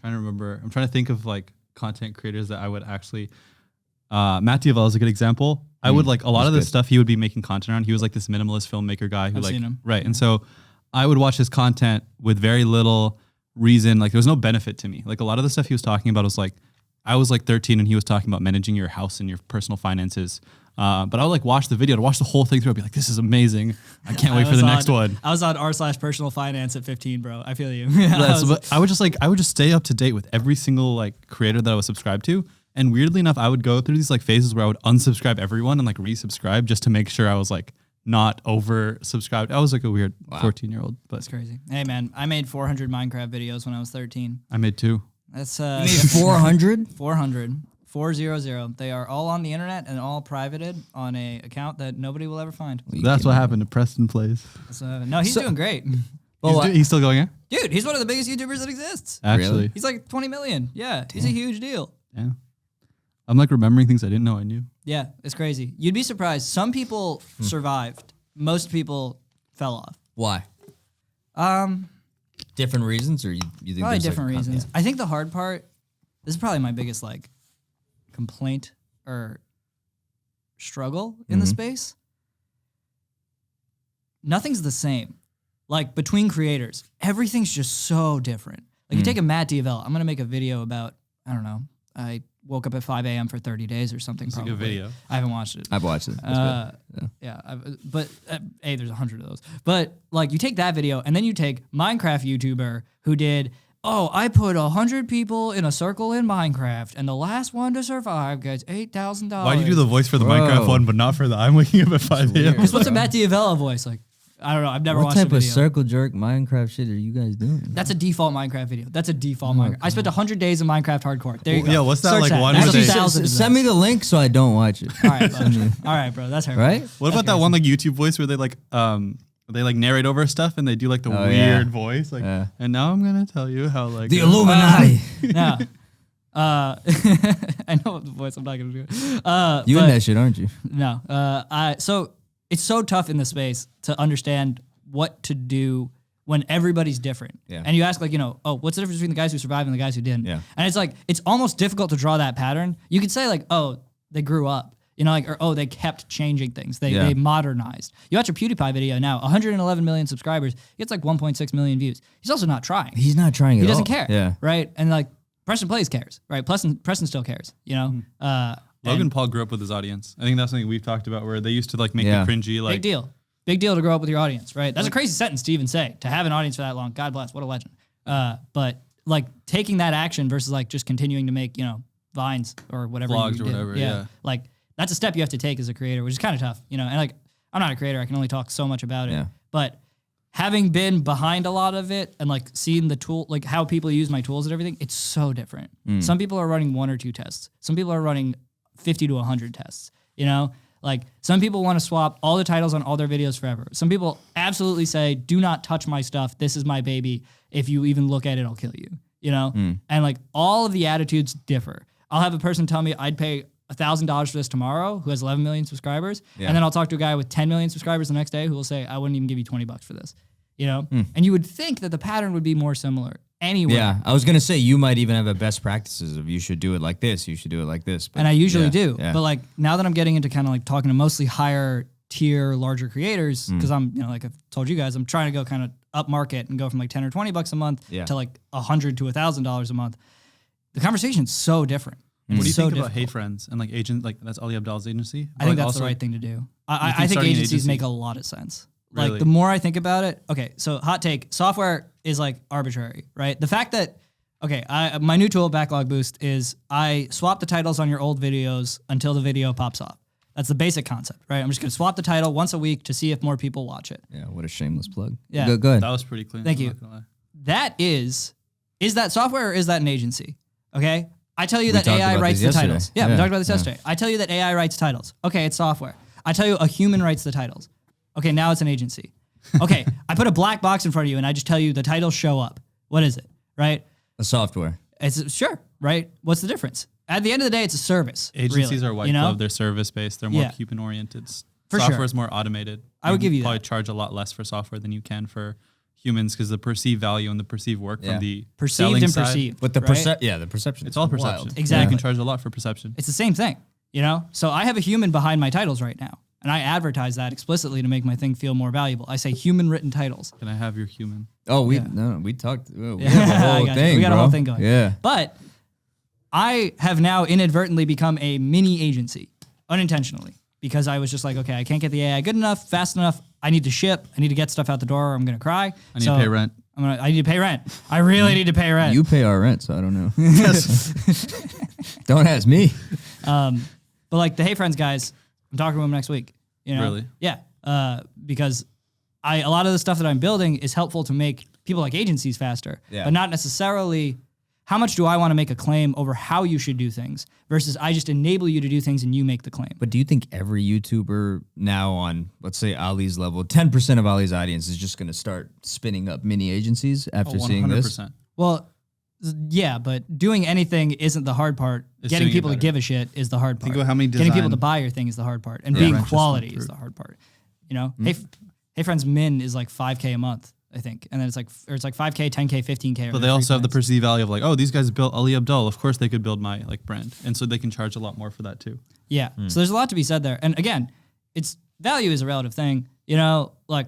trying to remember. I'm trying to think of like content creators that I would actually. Matt Diavella is a good example. I would like a lot of the stuff he would be making content on. He was like this minimalist filmmaker guy who I've like seen him. right. And so I would watch his content with very little reason. Like there was no benefit to me. Like a lot of the stuff he was talking about was like, I was like 13 and he was talking about managing your house and your personal finances. But I would like watch the video to watch the whole thing through. I'd be like, this is amazing. I can't wait for the next one. I was on r/personal finance at 15, bro. I feel you. But I would just stay up to date with every single like creator that I was subscribed to. And weirdly enough, I would go through these like phases where I would unsubscribe everyone and like resubscribe just to make sure I was like not over subscribed. I was like a weird 14-year-old, but That's crazy. Hey man, I made 400 Minecraft videos when I was 13. I made 2. That's You made 400? 400. They are all on the internet and all privated on a account that nobody will ever find. That's what happened to Preston Plays. So, no, he's doing great. He's still going, Dude, he's one of the biggest YouTubers that exists. Actually. He's like 20 million. Yeah, he's a huge deal. Yeah. I'm like remembering things I didn't know I knew. Yeah, it's crazy. You'd be surprised. Some people survived. Most people fell off. Why? Different reasons, or you think Probably there's, different like, reasons. I think the hard part, this is probably my biggest like complaint or struggle in the space. Nothing's the same. Like between creators, everything's just so different. Like you take a Matt Diavella, I'm gonna make a video about, I don't know, I woke up at 5 a.m. for 30 days or something. It's probably. a good video. I haven't watched it. I've watched it. But there's 100 of those. But like you take that video and then you take Minecraft YouTuber who did, I put 100 people in a circle in Minecraft and the last one to survive gets $8,000. Why do you do the voice for the Bro. Minecraft one, but not for the I'm waking up at 5 a.m.? Because what's a Matt Diavella voice? Like, I don't know. I've never What watched the type of video. circle jerk Minecraft shit are you guys doing? That's a default Minecraft video. That's a default Minecraft. I spent 100 days in Minecraft hardcore. There you go. Yeah, what's that, Search like, one There's where they- 2,000 of Send me those. the link so I don't watch it. All right, bro. All right, bro. That's her. Right? What about that one like YouTube voice where they like narrate over stuff and they do like the Oh, weird yeah. voice like Yeah. and now I'm gonna tell you how like The Illuminati. No. I know the voice. I'm not gonna do it. You but- in that shit, aren't you? No. So it's so tough in the space to understand what to do when everybody's different. Yeah. And you ask like, what's the difference between the guys who survived and the guys who didn't? Yeah. And it's like, it's almost difficult to draw that pattern. You could say like, they grew up, or they kept changing things. They modernized. You watch a PewDiePie video now, 111 million subscribers. He gets like 1.6 million views. He's also not trying. He's not trying at all. He doesn't care. Yeah. Right. And like Preston Plays cares. Right. Preston still cares, Logan Paul grew up with his audience. I think that's something we've talked about where they used to like make Yeah. it cringy like Big deal. Big deal to grow up with your audience, right? That's a crazy sentence to even say. To have an audience for that long, God bless, what a legend. But like taking that action versus like just continuing to make, vines or whatever. Vlogs you or did. whatever, yeah. Like that's a step you have to take as a creator, which is kind of tough, you know. And like, I'm not a creator; I can only talk so much about it. Yeah. But having been behind a lot of it and like seeing the tool, like how people use my tools and everything, it's so different. Some people are running 1 or 2 tests. Some people are running 50 to 100 tests. You know, like some people want to swap all the titles on all their videos forever. Some people absolutely say, "Do not touch my stuff. This is my baby. If you even look at it, I'll kill you." You know, and like all of the attitudes differ. I'll have a person tell me I'd pay $1,000 for this tomorrow who has 11 million subscribers. Yeah. And then I'll talk to a guy with 10 million subscribers the next day who will say, I wouldn't even give you $20 for this, you know? And you would think that the pattern would be more similar anyway. Yeah, I was gonna say you might even have a best practices of you should do it like this, you should do it like this. But And I usually do. yeah. But like now that I'm getting into kind of like talking to mostly higher tier, larger creators, because I'm, you know, like I've told you guys, I'm trying to go kind of up market and go from like 10 or $20 a month to like $100 to $1,000 a month. The conversation's so different. What do you so think about difficult. Hey Friends and like agent, like that's Ali Abdal's agency? I think Like, that's the also, right thing to do. I think think starting an agencies agency- make a lot of sense. Really? Like the more I think about it, okay, so hot take, software is like arbitrary, right? The fact that, okay, my new tool, Backlog Boost, is I swap the titles on your old videos until the video pops off. That's the basic concept, right? I'm just gonna swap the title once a week to see if more people watch it. Yeah, what a shameless plug. Yeah. Go ahead. That was pretty clean. Thank I'm you. not gonna lie. That is that software or is that an agency? Okay? I tell you that talked AI about writes this the yesterday. titles. Yeah, we Yeah, talked about this yeah. yesterday. I tell you that AI writes titles. Okay, it's software. I tell you a human writes the titles. Okay, now it's an agency. Okay, I put a black box in front of you and I just tell you the titles show up. What is it? Right? A software. It's sure, right? What's the difference? At the end of the day, it's a service. Agencies really, are white you know? glove. They're service based. They're more Yeah. human oriented. For Software sure. is more automated. I would give you probably that. charge a lot less for software than you can for humans because the perceived value and the perceived work Yeah. from the Perceived selling and side, perceived. But the right? the perception. It's is all wild. perception. Exactly. You can charge a lot for perception. It's the same thing, you know? So I have a human behind my titles right now. And I advertise that explicitly to make my thing feel more valuable. I say human written titles. Can I have your human? Oh, we Yeah. we talked. We Yeah, have a I whole got you. thing. We got a bro. whole thing going. Yeah. But I have now inadvertently become a mini agency, unintentionally, because I was just like, okay, I can't get the AI good enough, fast enough. I need to ship. I need to get stuff out the door or I'm going to cry. I need to pay rent. I need to pay rent. I really need to pay rent. You pay our rent, so I don't know. Don't ask me. But like the Hey Friends guys, I'm talking to them next week. You know? Really? Yeah. Because a lot of the stuff that I'm building is helpful to make people like agencies faster, Yeah. but not necessarily how much do I want to make a claim over how you should do things versus I just enable you to do things and you make the claim. But do you think every YouTuber now on, let's say, Ali's level, 10% of Ali's audience is just going to start spinning up mini agencies after seeing this? 100%. Well, yeah, but doing anything isn't the hard part. It's Getting doing it people to better. give a shit is the hard part. Think about how many Getting people to design- buy your thing is the hard part. And Yeah. being Branches quality went is through. the hard part. You know? Hey Friends min is like $5K a month, I think. And then it's like 5K, 10K, 15K. But they also have the perceived value of like, oh, these guys built Ali Abdal. Of course they could build my like brand. And so they can charge a lot more for that too. Yeah. So there's a lot to be said there. And again, it's value is a relative thing. You know, like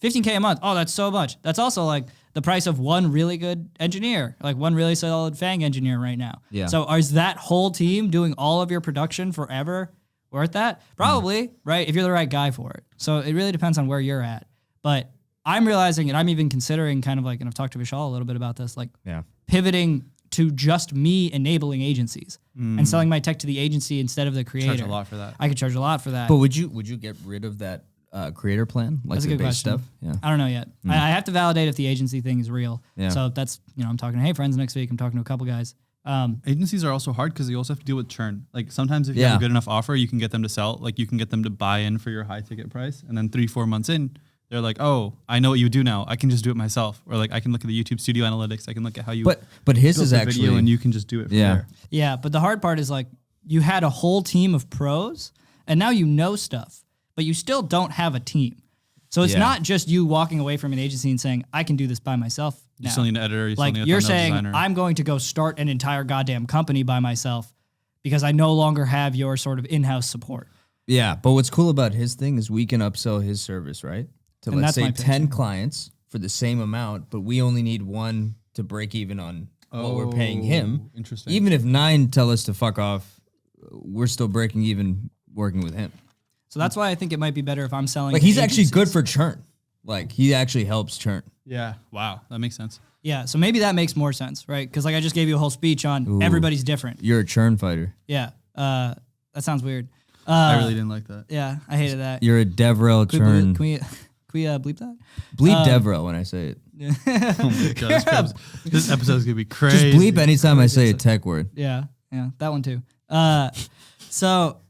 15K a month. Oh, that's so much. That's also like the price of one really good engineer, like one really solid Fang engineer right now. Yeah. So is that whole team doing all of your production forever worth that? Probably, right? If you're the right guy for it. So it really depends on where you're at. But I'm realizing, and I'm even considering kind of like, and I've talked to Vishal a little bit about this, like Yeah. pivoting to just me enabling agencies and selling my tech to the agency instead of the creator. Charge a lot for that. I could charge a lot for that. But would you get rid of that creator plan? Like That's a the good base question. stuff? Yeah. I don't know yet. I have to validate if the agency thing is real. Yeah. So that's, I'm talking to Hey Friends next week. I'm talking to a couple guys. Agencies are also hard because you also have to deal with churn. Like sometimes if you have Yeah. a good enough offer, you can get them to sell. Like you can get them to buy in for your high ticket price. And then 3-4 months in, they're like, oh, I know what you do now. I can just do it myself. Or like I can look at the YouTube studio analytics. I can look at how you But his built is the actually video and you can just do it from Yeah. there. Yeah. But the hard part is like you had a whole team of pros and now you know stuff, but you still don't have a team. So it's Yeah. not just you walking away from an agency and saying, I can do this by myself. You now. still need an editor. You still Like need a you're thumbnail saying, designer. I'm going to go start an entire goddamn company by myself because I no longer have your sort of in-house support. Yeah, but what's cool about his thing is we can upsell his service, right? To And let's that's my say pitch, 10 yeah. clients for the same amount, but we only need one to break even on what we're paying him. Oh, interesting. Even if 9 tell us to fuck off, we're still breaking even working with him. So that's why I think it might be better if I'm selling. Like to he's actually good agencies. for churn. Like he actually helps churn. Yeah. Wow. That makes sense. Yeah, so maybe that makes more sense, right? Because like I just gave you a whole speech on Ooh. everybody's different. You're a churn fighter. Yeah, that sounds weird. I really didn't like that. Yeah, I hated that. You're a Devrel turn. Can we bleep that? Bleep Devrel when I say it. Oh my god, this episode's gonna be crazy. Just bleep anytime I say a tech word. Yeah, that one too. So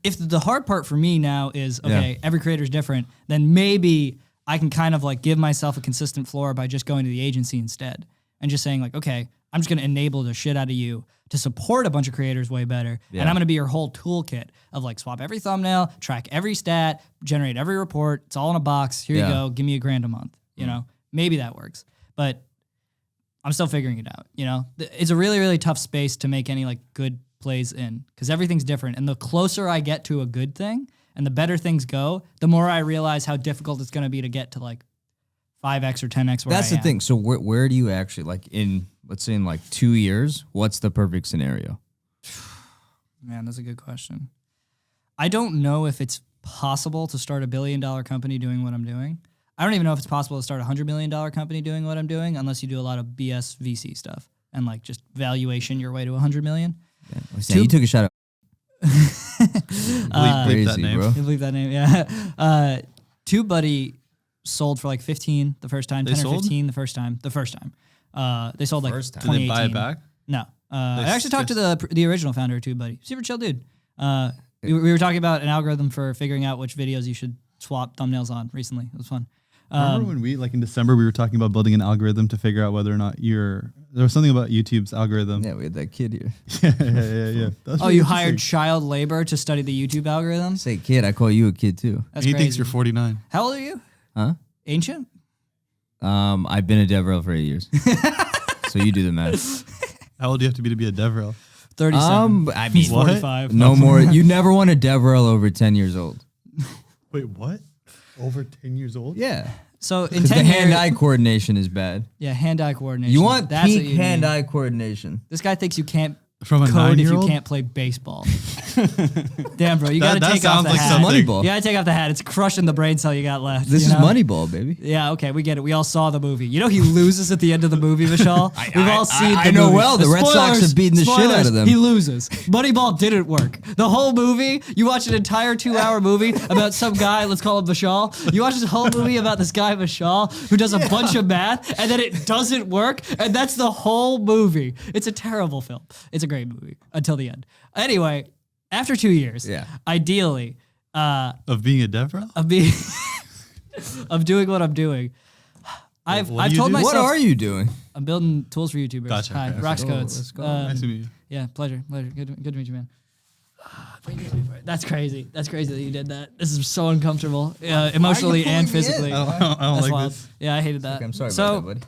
if the hard part for me now is, okay, every creator's different, then maybe I can kind of like give myself a consistent floor by just going to the agency instead and just saying like, okay, I'm just going to enable the shit out of you to support a bunch of creators way better. And I'm going to be your whole toolkit of like swap every thumbnail, track every stat, generate every report. It's all in a box. Here you go. Give me $1,000 a month. You know, maybe that works, but I'm still figuring it out. You know, it's a really, really tough space to make any like good plays in because everything's different. And the closer I get to a good thing and the better things go, the more I realize how difficult it's going to be to get to like 5x or 10x where That's the thing. So where do you actually, like in, let's say in like 2 years, what's the perfect scenario? Man, that's a good question. I don't know if it's possible to start $1 billion company doing what I'm doing. I don't even know if it's possible to start a $100 million company doing what I'm doing unless you do a lot of BS VC stuff and like just valuation your way to 100 million. Yeah. You took a shot at bleep that name. Bro. Believe that name, yeah. TubeBuddy sold for like 15 the first time, 10 or 15 the first time. The first time. They sold like Did they 2018. buy it back? No. I actually talked to the original founder of TubeBuddy. Super chill dude. We were talking about an algorithm for figuring out which videos you should swap thumbnails on recently. It was fun. Remember when we, like in December, we were talking about building an algorithm to figure out whether or not there was something about YouTube's algorithm. Yeah, we had that kid here. yeah. That's Oh, really you hired interesting. child labor to study the YouTube algorithm? Say kid, I call you a kid too. That's He crazy. thinks you're 49. How old are you? Huh? Ancient? I've been a Devrel for 8 years. So you do the math. How old do you have to be a Devrel? 37. I He's mean, 45. no more. You never want a Devrel over 10 years old. Wait, what? Over 10 years old? Yeah. So in Because 10 the years, hand-eye coordination is bad. yeah, hand-eye coordination. You want That's what peak you need. hand-eye coordination. This guy thinks you can't From a code if you 9-year-old? can't play baseball. Damn, bro, you gotta That take off sounds the like hat. something. Moneyball. You gotta take off the hat. It's crushing the brain cell you got left. This you is know? Moneyball, baby. Yeah, okay, we get it. We all saw the movie. You know he loses at the end of the movie, Vishal? We've all seen the I know movie. well. The Red Sox Spoilers, have beaten the shit out spoilers, of them. He loses. Moneyball didn't work. The whole movie, you watch an entire 2-hour movie about some guy, let's call him Vishal. You watch this whole movie about this guy, Vishal, who does a bunch of math, and then it doesn't work, and that's the whole movie. It's a terrible film. It's a great movie until the end. Anyway, after 2 years, ideally, Of being a Devrel? of being of doing what I'm doing. I've what do you told do? myself What are you doing? I'm building tools for YouTubers. Gotcha, Hi, okay. RoxCodes. Let's go. Nice to meet you. Yeah, pleasure. Good to meet you, man. That's crazy. That's crazy that you did that. This is so uncomfortable, emotionally pulling and me in? physically. I don't That's like wild. this. Yeah, I hated that. Okay, I'm sorry so, about that, buddy.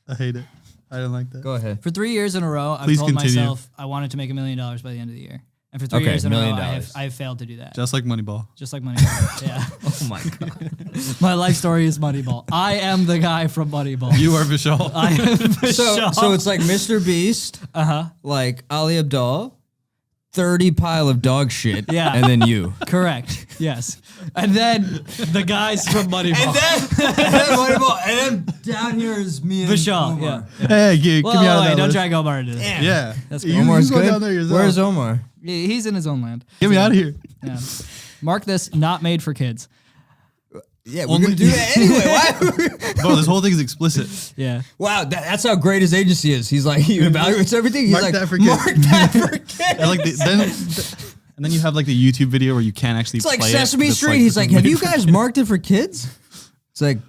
I hate it. I don't like that. Go ahead. for 3 years in a row, I've Please told continue. myself I wanted to make $1 million by the end of the year. And for 3 Okay, years in a $1 row, million. I have failed to do that. Just like Moneyball. Just like Moneyball. Yeah. Oh my god. My life story is Moneyball. I am the guy from Moneyball. You are Vishal. I am Vishal. So it's like MrBeast, like Ali Abdaal, 30 pile of dog shit, Yeah. and then you. Correct. Yes. And then the guys from Moneyball. and then down here is me and Vishal. Omar. Yeah. Hey, get Well, me out of that wait, don't list. drag Omar into this. Yeah. That's you, cool. Omar's you go good. down there yourself. Where's Omar? He's in his own land. Get me out of here. Yeah. Mark this, not made for kids. Yeah, we're gonna do that anyway. Why? Bro, this whole thing is explicit. Yeah. Wow, that's how great his agency is. He's like, he evaluates everything. He's Mark like, that for kids. mark that for kids. And like and then you have like the YouTube video where you can't actually It's like play Sesame it. It's Street. He's this like, is have made you for guys marked it for kids? It's like,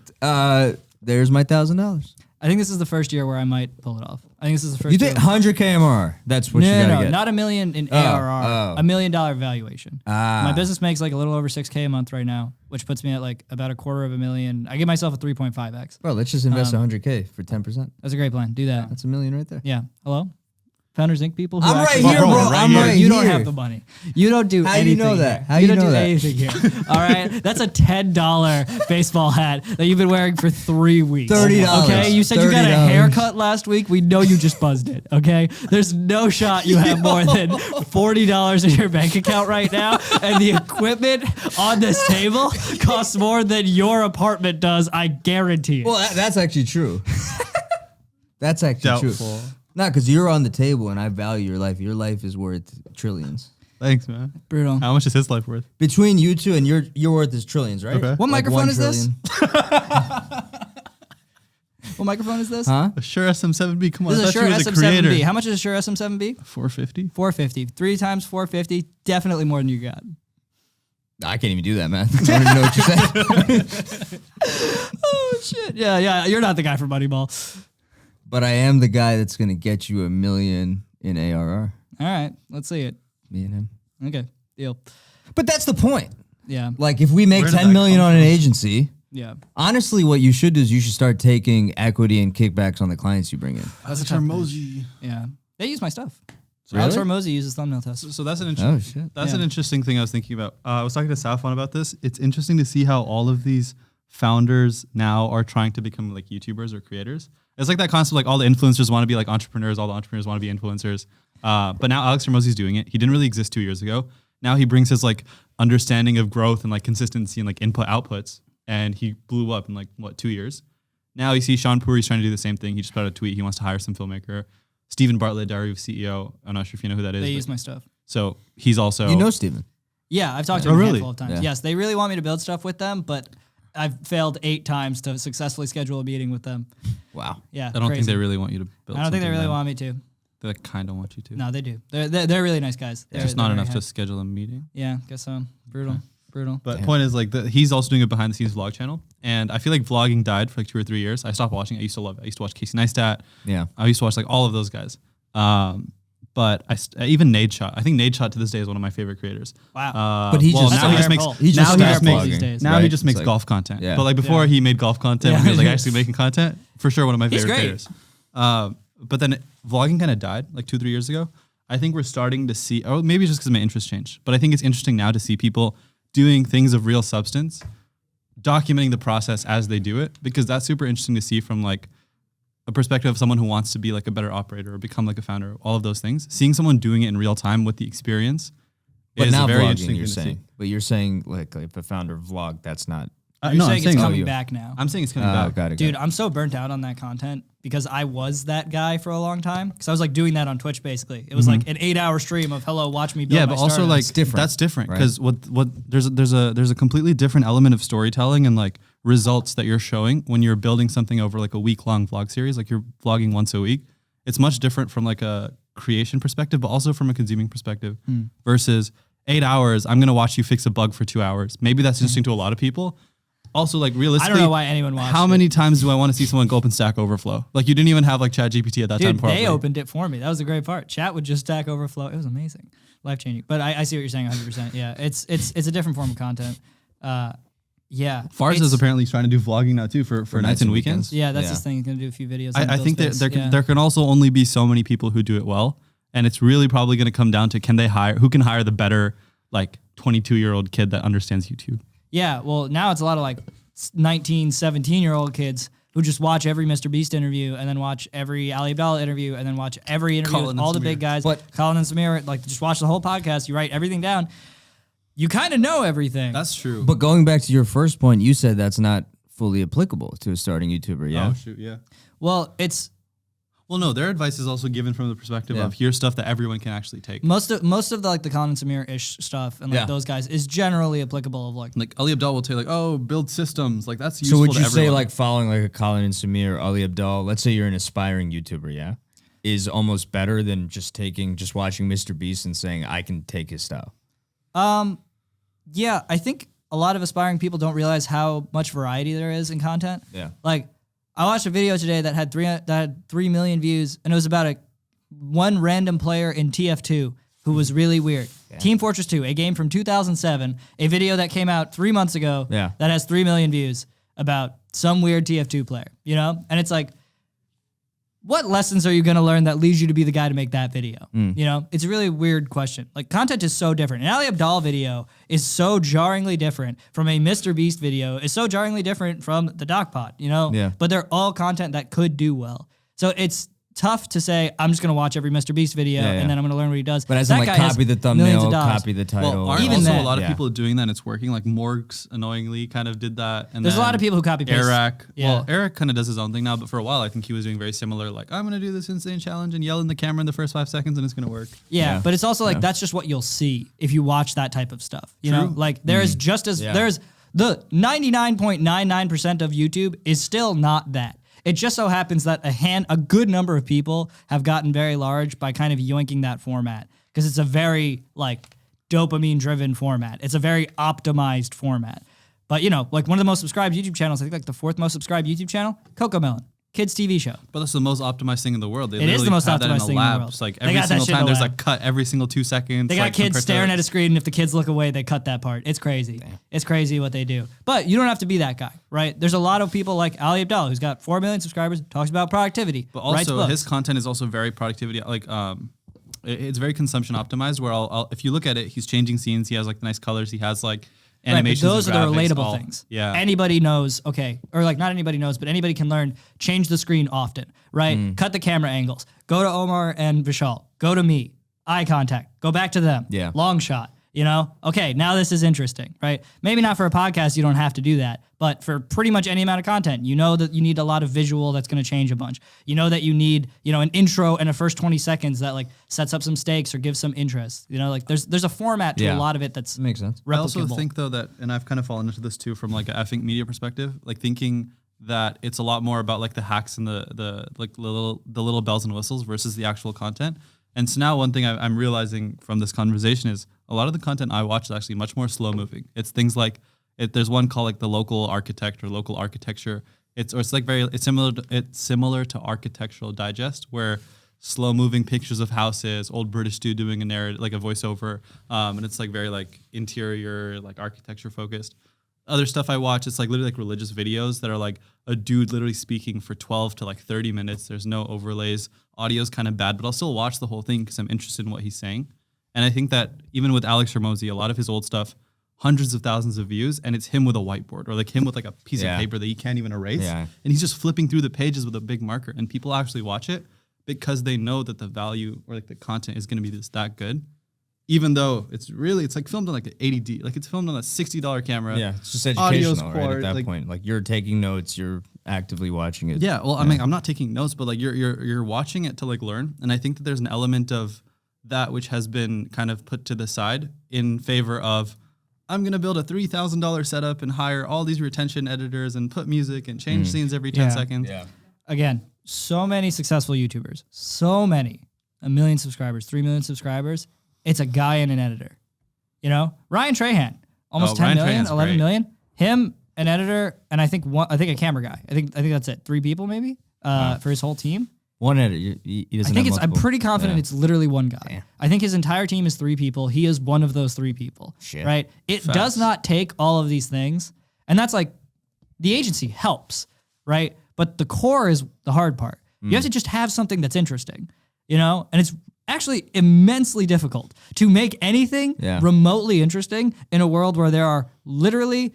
there's my $1,000. I think this is the first year where I might pull it off. I think this is the first You year. think 100K MR? That's what you No, gotta no, get. not $1 million in Oh, ARR. oh. $1 million valuation. Ah. My business makes like a little over $6K a month right now, which puts me at like about $250,000. I give myself a 3.5x. Bro, let's just invest 100K for 10%. That's a great plan. Do that. That's $1 million right there. Yeah. Hello? Founders Inc. people? Who I'm right actually- here, bro. I'm right You don't here. have the money. You don't do How you anything. know that? Here. How you you don't know do that? anything here. All right? That's a $10 baseball hat that you've been wearing for 3 weeks. $30. Okay? You said you got a $30. haircut last week. We know you just buzzed it. Okay? There's no shot you have more than $40 in your bank account right now. And the equipment on this table costs more than your apartment does. I guarantee it. Well, that's actually true. That's actually Doubtful. true. Not because you're on the table and I value your life. Your life is worth trillions. Thanks, man. Brutal. How much is his life worth? Between you two and your worth is trillions, right? Okay. What Like microphone 1 is this? trillion. What microphone is this? Huh? A Shure SM7B. Come on, This I is a thought Shure you was a SM7B. creator. How much is a Shure SM7B? 450. 450. 3 times 450. Definitely more than you got. I can't even do that, man. I don't even know what you said. Oh shit. Yeah. You're not the guy for Moneyball. But I am the guy that's gonna get you $1 million in ARR. All right. Let's see it. Me and him. Okay. Deal. But that's the point. Yeah. Like, if we make Where did 10 that million come on an from? agency, Yeah. honestly, what you should do is you should start taking equity and kickbacks on the clients you bring in. That's a tough thing. Yeah. They use my stuff. So Really? Alex Hormozy uses thumbnail tests. So that's an Oh shit. That's Yeah. an interesting thing I was thinking about. I was talking to Safwan about this. It's interesting to see how all of these founders now are trying to become like YouTubers or creators. It's like that concept, like all the influencers want to be like entrepreneurs, all the entrepreneurs want to be influencers. But now Alex Hormozy's doing it. He didn't really exist 2 years ago. Now he brings his like understanding of growth and like consistency and like input outputs, and he blew up in like 2 years. Now you see Sean Puri's trying to do the same thing. He just put out a tweet. He wants to hire some filmmaker. Stephen Bartlett, Diary of CEO. I'm not sure if you know who that is. They but- use my stuff. So he's also You know Steven. Yeah, I've talked to Oh, them a really? handful of times. Yeah. Yes, they really want me to build stuff with them, but I've failed 8 times to successfully schedule a meeting with them. Wow. Yeah, I don't think crazy. they really want you to build. I don't think they something really then. want me to. They kind of want you to. No, they do. They're really nice guys. They're, Just not they're enough very to schedule a meeting. Yeah, guess so. Brutal. But point is, like, he's also doing a behind the scenes vlog channel, and I feel like vlogging died for like 2 or 3 years. I stopped watching. I used to love it. I used to watch Casey Neistat. Yeah. I used to watch like all of those guys. But even Nade Shot. I think Nade Shot to this day is one of my favorite creators. Wow. But he well, just now he just started- makes He just now he started just makes vlogging, these days. now he right? just It's makes like- golf content. yeah. But like before Yeah. he made golf content Yeah. when he was like actually making content, for sure one of my He's favorite great. creators. But then vlogging kind of died like 2-3 years ago. I think we're starting to see, or maybe just because my interest changed, but I think it's interesting now to see people doing things of real substance, documenting the process as they do it, because that's super interesting to see from like a perspective of someone who wants to be like a better operator or become like a founder, all of those things. Seeing someone doing it in real time with the experience But is not very vlogging, interesting you're thing to see. saying. But you're saying like if a founder vlog, that's not. You're no, I'm saying saying it's Oh, coming you- back now. I'm saying it's coming Oh, back. got it. Dude, I'm so burnt out on that content because I was that guy for a long time. Because I was like doing that on Twitch basically. It was like an 8-hour stream of hello, watch me build Yeah, my but also startup. like different, that's different right? because what there's a completely different element of storytelling and like results that you're showing when you're building something over like a week-long vlog series, like you're vlogging once a week. It's much different from like a creation perspective, but also from a consuming perspective versus 8 hours. I'm gonna watch you fix a bug for 2 hours. Maybe that's interesting to a lot of people. Also, like I realistically, don't know why anyone watched how it. many times do I want to see someone go up and Stack Overflow? Like you didn't even have like ChatGPT at that time. Dude, Probably. they opened it for me. That was the great part. Chat would just Stack Overflow. It was amazing, life changing. But I see what you're saying 100%. Yeah, it's a different form of content. Yeah, Fars it's- is apparently trying to do vlogging now too for nights and weekends. Yeah, that's Yeah. his thing. He's gonna do a few videos. I on think that Buildspace. there can also only be so many people who do it well, and it's really probably going to come down to who can hire the better like 22-year-old kid that understands YouTube. Yeah, well, now it's a lot of like 19, 17-year-old kids who just watch every MrBeast interview and then watch every Ali Abdallah interview and then watch every interview Colin with and all the Samir. big guys. But- Colin and Samir, like just watch the whole podcast. You write everything down. You kind of know everything. That's true. But going back to your first point, you said that's not fully applicable to a starting YouTuber. Yeah. Oh shoot, yeah. well, it's Well, no, their advice is also given from the perspective Yeah. of here's stuff that everyone can actually take. most of the like the Colin and Samir-ish stuff and like Yeah. those guys is generally applicable of like Like Ali Abdal will tell you like, oh, build systems. Like that's So useful would to you say everyone. like following like a Colin and Samir, Ali Abdal, let's say you're an aspiring YouTuber, yeah, is almost better than just watching MrBeast and saying I can take his style. Yeah, I think a lot of aspiring people don't realize how much variety there is in content. Yeah. Like, I watched a video today that had 3 million views, and it was about one random player in TF2 who was really weird. Team Fortress 2, a game from 2007, a video that came out 3 months ago Yeah. that has 3 million views about some weird TF2 player, you know? And it's like, what lessons are you going to learn that leads you to be the guy to make that video? You know, it's a really weird question. Like, content is so different. An Ali Abdal video is so jarringly different from a MrBeast video, is so jarringly different from the DocPod, you know? Yeah. But they're all content that could do well. So it's tough to say, I'm just going to watch every MrBeast video and then I'm going to learn what he does. But as that in, like, guy has copy the millions thumbnail, of dollars. copy the title. Well, aren't Even also then, a lot of people doing that and it's working? Like Morgs annoyingly kind of did that. And There's a then lot of people who copy paste. Eric. Yeah. Well, Eric kind of does his own thing now, but for a while I think he was doing very similar. Like, I'm going to do this insane challenge and yell in the camera in the first 5 seconds and it's going to work. Yeah, but it's also like that's just what you'll see if you watch that type of stuff. You know, like there's just as there's the 99.99% of YouTube is still not that. It just so happens that a good number of people have gotten very large by kind of yoinking that format because it's a very like dopamine driven format. It's a very optimized format. But you know, like one of the most subscribed YouTube channels, I think like the 4th most subscribed YouTube channel, Cocomelon. Kids TV show. But that's the most optimized thing in the world. It is the most optimized thing in the world. It's like They every got that single shit in time the there's lab. like cut every single 2 seconds. They got like, kids compared staring to, at a screen, and if the kids look away, they cut that part. It's crazy. It's crazy what they do. But you don't have to be that guy, right? There's a lot of people like Ali Abdallah, who's got 4 million subscribers, talks about productivity. But writes also books. his content is also very productivity. Like it's very consumption optimized. Where I'll if you look at it, he's changing scenes. He has like nice colors. He has like Right, but animations. those are and the graphics, relatable things. Yeah. Anybody knows, okay, or like not anybody knows, but anybody can learn, change the screen often, right? Cut the camera angles. Go to Omar and Vishal. Go to me. Eye contact. Go back to them. Yeah. Long shot. You know? Okay, now this is interesting, right? Maybe not for a podcast, you don't have to do that. But for pretty much any amount of content, you know that you need a lot of visual that's going to change a bunch. You know that you need, you know, an intro and a first 20 seconds that like sets up some stakes or gives some interest. You know, like there's a format to a lot of it that's makes sense. I also replicable. think though that, and I've kind of fallen into this too from like I think media perspective, like thinking that it's a lot more about like the hacks and the little bells and whistles versus the actual content. And so now one thing I'm realizing from this conversation is a lot of the content I watch is actually much more slow moving. It's things like there's one called like the local architect or local architecture. It's similar to Architectural Digest, where slow moving pictures of houses, old British dude doing a narrative, like a voiceover, and it's like very like interior, like architecture focused. Other stuff I watch, it's like literally like religious videos that are like a dude literally speaking for 12 to like 30 minutes. There's no overlays. Audio's kind of bad, but I'll still watch the whole thing because I'm interested in what he's saying. And I think that even with Alex Hormozi, a lot of his old stuff, hundreds of thousands of views, and it's him with a whiteboard or like him with like a piece of paper that he can't even erase. Yeah. And he's just flipping through the pages with a big marker, and people actually watch it because they know that the value or like the content is going to be that good. Even though it's like filmed on like an 80D, like it's filmed on a $60 camera. Yeah, it's just Audio's educational, right? poor, At that like- point, like you're taking notes, you're actively watching it. Yeah, well, I mean, I'm not taking notes, but like you're watching it to like learn, and I think that there's an element of that which has been kind of put to the side in favor of I'm gonna build a $3,000 setup and hire all these retention editors and put music and change scenes every 10 seconds. Yeah. Again, so many successful YouTubers, so many, 1 million subscribers, 3 million subscribers. It's a guy and an editor. You know, Ryan Trahan, almost 10 Ryan million, Trahan's 11 great. million. Him, an editor, and I think a camera guy. I think that's it. 3 people maybe for his whole team. One editor. He I doesn't think have I'm multiple. pretty confident Yeah. it's literally one guy. I think his entire team is 3 people. He is one of those 3 people. Shit. Right? It Facts. does not take all of these things. And that's like the agency helps, right? But the core is the hard part. You have to just have something that's interesting, you know? And it's actually immensely difficult to make anything remotely interesting in a world where there are literally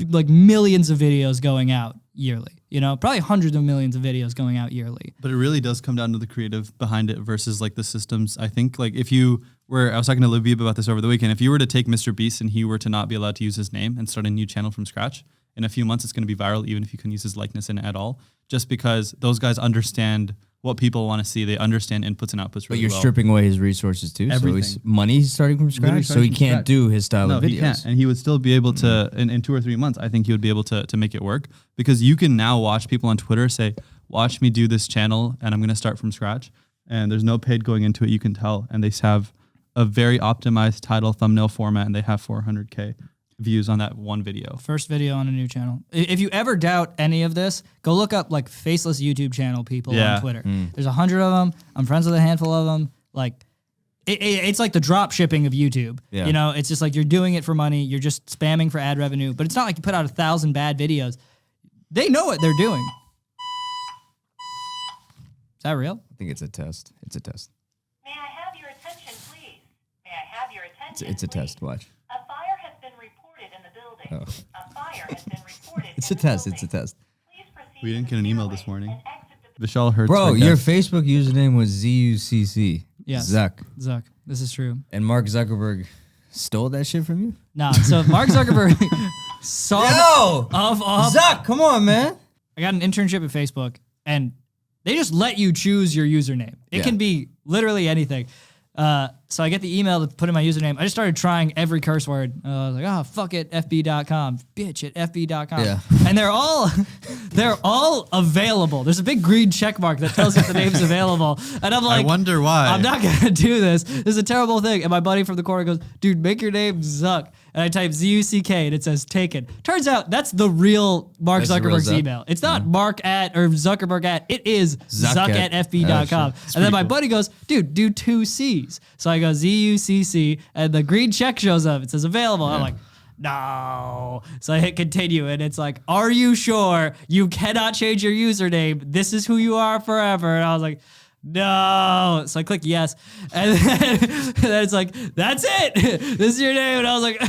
like millions of videos going out yearly, you know, probably hundreds of millions of videos going out yearly. But it really does come down to the creative behind it versus like the systems. I think like if you were, I was talking to Labib about this over the weekend. If you were to take MrBeast and he were to not be allowed to use his name and start a new channel from scratch, in a few months it's going to be viral, even if you couldn't use his likeness in it at all, just because those guys understand what people want to see. They understand inputs and outputs But really you're well. stripping away his resources too. Everything. So he's money's starting from Literally scratch. So he starting from can't scratch. do his style of videos. He can't. And he would still be able to, in 2 or 3 months, I think he would be able to make it work, because you can now watch people on Twitter say, watch me do this channel and I'm going to start from scratch. And there's no paid going into it, you can tell. And they have a very optimized title thumbnail format, and they have 400K views on that one video. First video on a new channel. If you ever doubt any of this, go look up like faceless YouTube channel people on Twitter. There's 100 of them. I'm friends with a handful of them. Like, it's like the drop shipping of YouTube. Yeah. You know, it's just like you're doing it for money. You're just spamming for ad revenue. But it's not like you put out 1,000 bad videos. They know what they're doing. Is that real? I think it's a test. It's a test. May I have your attention, please? May I have your attention, It's a please? test. Watch. A fire has been reported in the building. A fire has been reported It's in a the test. It's a building. test. Please proceed We didn't to get the an email stairway this morning. and exit the Vishal hurts. Bro, my your guess. Facebook username was ZUCC. Yes. Zuck. Zuck. This is true. And Mark Zuckerberg stole that shit from you? Nah, so Mark Zuckerberg saw Yo! of Zuck, come on, man. I got an internship at Facebook, and they just let you choose your username. It Yeah. can be literally anything. So I get the email to put in my username. I just started trying every curse word. I was like, oh, fuck it, fb.com, bitch at fb.com. Yeah. And they're all available. There's a big green check mark that tells you if the name's available. And I'm like, I wonder why. I'm not going to do this. This is a terrible thing. And my buddy from the corner goes, dude, make your name Zuck. And I type Z-U-C-K and it says taken. Turns out that's the real Mark That's the real Zuckerberg's Zuck? email. It's not Mark at or Zuckerberg at. It is Zuck at fb.com. And then my buddy goes, dude, do 2 C's. So I go Z-U-C-C and the green check shows up. It says available. I'm like, no. So I hit continue and it's like, are you sure you cannot change your username? This is who you are forever. And I was like, no. So I click yes. And then it's like, that's it. This is your name. And I was like,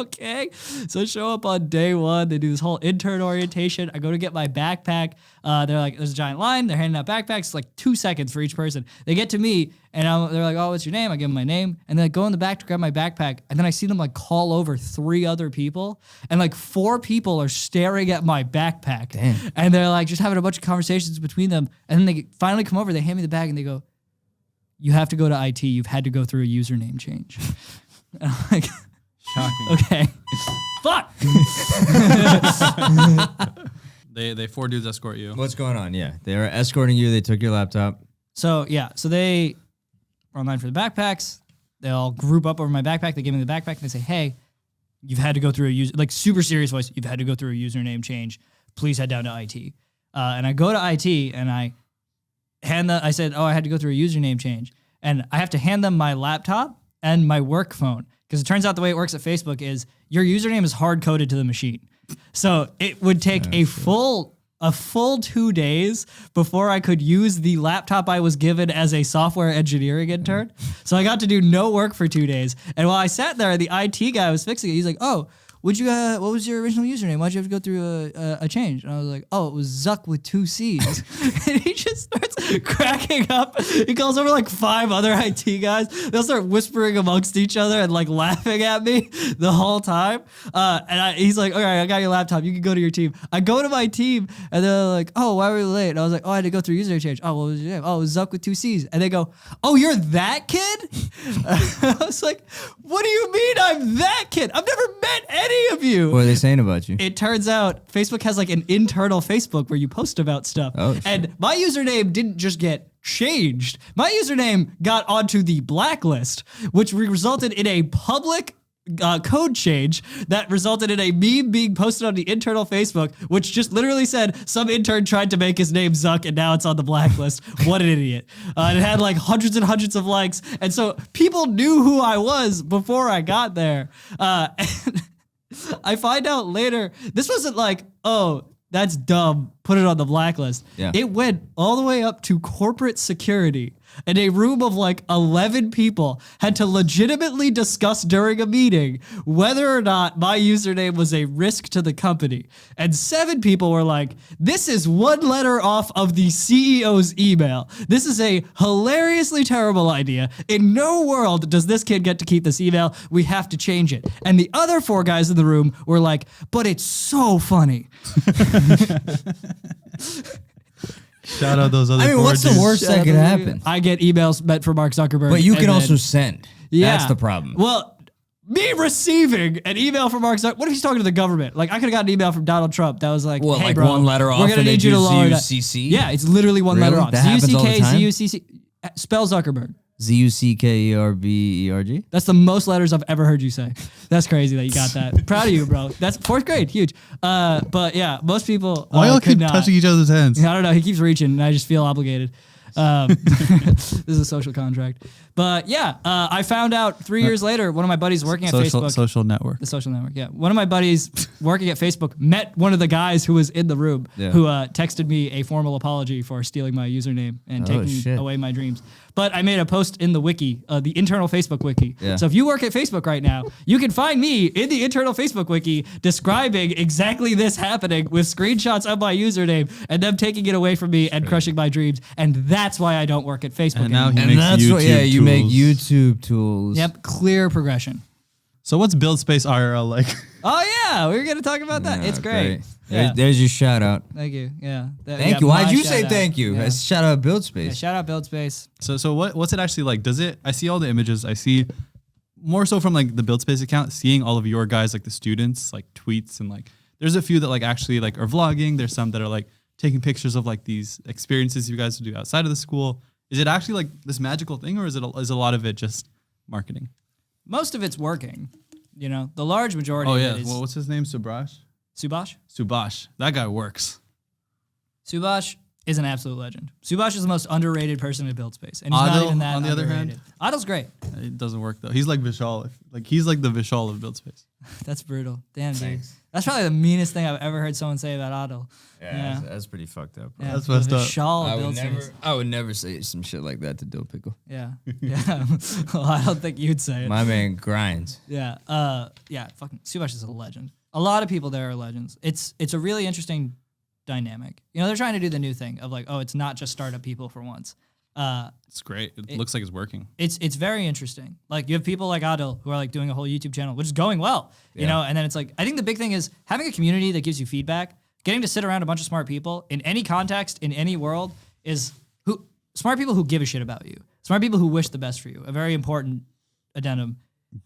okay. So I show up on day 1. They do this whole intern orientation. I go to get my backpack. They're like, there's a giant line. They're handing out backpacks. It's like 2 seconds for each person. They get to me and they're like, oh, what's your name? I give them my name. And then I go in the back to grab my backpack. And then I see them like call over 3 other people. And like 4 people are staring at my backpack. Damn. And they're like just having a bunch of conversations between them. And then they finally come over. They hand me the bag and they go, you have to go to IT. You've had to go through a username change. And I'm like, Shocking. okay. Fuck. They 4 dudes escort you. What's going on? Yeah. They were escorting you. They took your laptop. So yeah, so they are online for the backpacks. They all group up over my backpack. They give me the backpack and they say, hey, you've had to go through a like super serious voice. You've had to go through a username change. Please head down to IT. And I go to IT and I said, oh, I had to go through a username change. And I have to hand them my laptop and my work phone. Because it turns out the way it works at Facebook is your username is hard coded to the machine. So it would take a full 2 days before I could use the laptop I was given as a software engineering intern. So I got to do no work for 2 days. And while I sat there, the IT guy was fixing it. He's like, oh, what was your original username? Why'd you have to go through a change? And I was like, oh, it was Zuck with 2 C's. And he just starts cracking up. He calls over like 5 other IT guys. They'll start whispering amongst each other and like laughing at me the whole time. He's like, all right, I got your laptop. You can go to your team. I go to my team and they're like, oh, why were you late? And I was like, oh, I had to go through username change. Oh, what was your name? Oh, it was Zuck with 2 C's. And they go, oh, you're that kid? I was like, what do you mean I'm that kid? I've never met any of you. What are they saying about you? It turns out Facebook has like an internal Facebook where you post about stuff. Oh, shit. And my username didn't just get changed. My username got onto the blacklist, which resulted in a public code change that resulted in a meme being posted on the internal Facebook, which just literally said some intern tried to make his name Zuck and now it's on the blacklist. What an idiot. It had like hundreds and hundreds of likes. And so people knew who I was before I got there. And I find out later, this wasn't like, oh, that's dumb, put it on the blacklist. Yeah. It went all the way up to corporate security. And a room of like 11 people had to legitimately discuss during a meeting whether or not my username was a risk to the company. And 7 people were like, this is 1 letter off of the CEO's email. This is a hilariously terrible idea. In no world does this kid get to keep this email. We have to change it. And the other 4 guys in the room were like, but it's so funny. Shout out those other I mean, 4 what's the dudes. worst that could happen? I get emails meant for Mark Zuckerberg. But you and can then- also send. Yeah. That's the problem. Well, me receiving an email from Mark Zuckerberg. What if he's talking to the government? Like, I could have gotten an email from Donald Trump that was like, What, hey, like bro, 1 letter off we're gonna and they need you to do lower that. ZUCC? Yeah, it's literally 1 letter Really? off. That happens all the ZUCK, time? ZUCC. Spell Zuckerberg. ZUCKERBERG? That's the most letters I've ever heard you say. That's crazy that you got that. Proud of you, bro. That's 4th grade. Huge. But yeah, most people Why y'all could keep not. touching each other's hands? I don't know. He keeps reaching and I just feel obligated. This is a social contract. But yeah, I found out 3 years later, one of my buddies working at Facebook. Social network. The social network, yeah. One of my buddies working at Facebook met one of the guys who was in the room who texted me a formal apology for stealing my username and taking away my dreams. But I made a post in the wiki, the internal Facebook wiki. Yeah. So if you work at Facebook right now, you can find me in the internal Facebook wiki describing exactly this happening with screenshots of my username and them taking it away from me and crushing my dreams. And that's why I don't work at Facebook And now anymore. he makes YouTube you make tools. YouTube tools. Yep, clear progression. So what's Buildspace IRL like? Oh yeah, we were gonna talk about that. It's great. Yeah. There's your shout out. Thank you. Yeah. Thank you. Why'd you say thank you? Yeah. Shout out Buildspace. Yeah, shout out Buildspace. So what's it actually like? Does it? I see all the images. I see more so from like the Buildspace account, seeing all of your guys, like the students, like tweets and like. There's a few that like actually like are vlogging. There's some that are like taking pictures of like these experiences you guys do outside of the school. Is it actually like this magical thing, or is a lot of it just marketing? Most of it's working. You know, the large majority of it is. Well, what's his name? Subash? Subash. That guy works. Subash is an absolute legend. Subash is the most underrated person at Buildspace. And he's not Adil, even that on the other underrated. hand? Adil's great. It doesn't work though. He's like Vishal. He's like the Vishal of Buildspace. That's brutal. Damn, dude. That's probably the meanest thing I've ever heard someone say about Adil. Yeah. That's pretty fucked up. Yeah, That's the messed up. Vishal of Buildspace. I would never say some shit like that to Dill Pickle. Yeah. Yeah. Well, I don't think you'd say it. My man grinds. Yeah. Yeah. Fucking Subash is a legend. A lot of people there are legends. It's a really interesting dynamic. You know, they're trying to do the new thing of like, oh, it's not just startup people for once. It's great. It looks like it's working. It's very interesting. Like you have people like Adil who are like doing a whole YouTube channel, which is going well. You know, and then it's like I think the big thing is having a community that gives you feedback, getting to sit around a bunch of smart people in any context, in any world, is smart people who give a shit about you. Smart people who wish the best for you. A very important addendum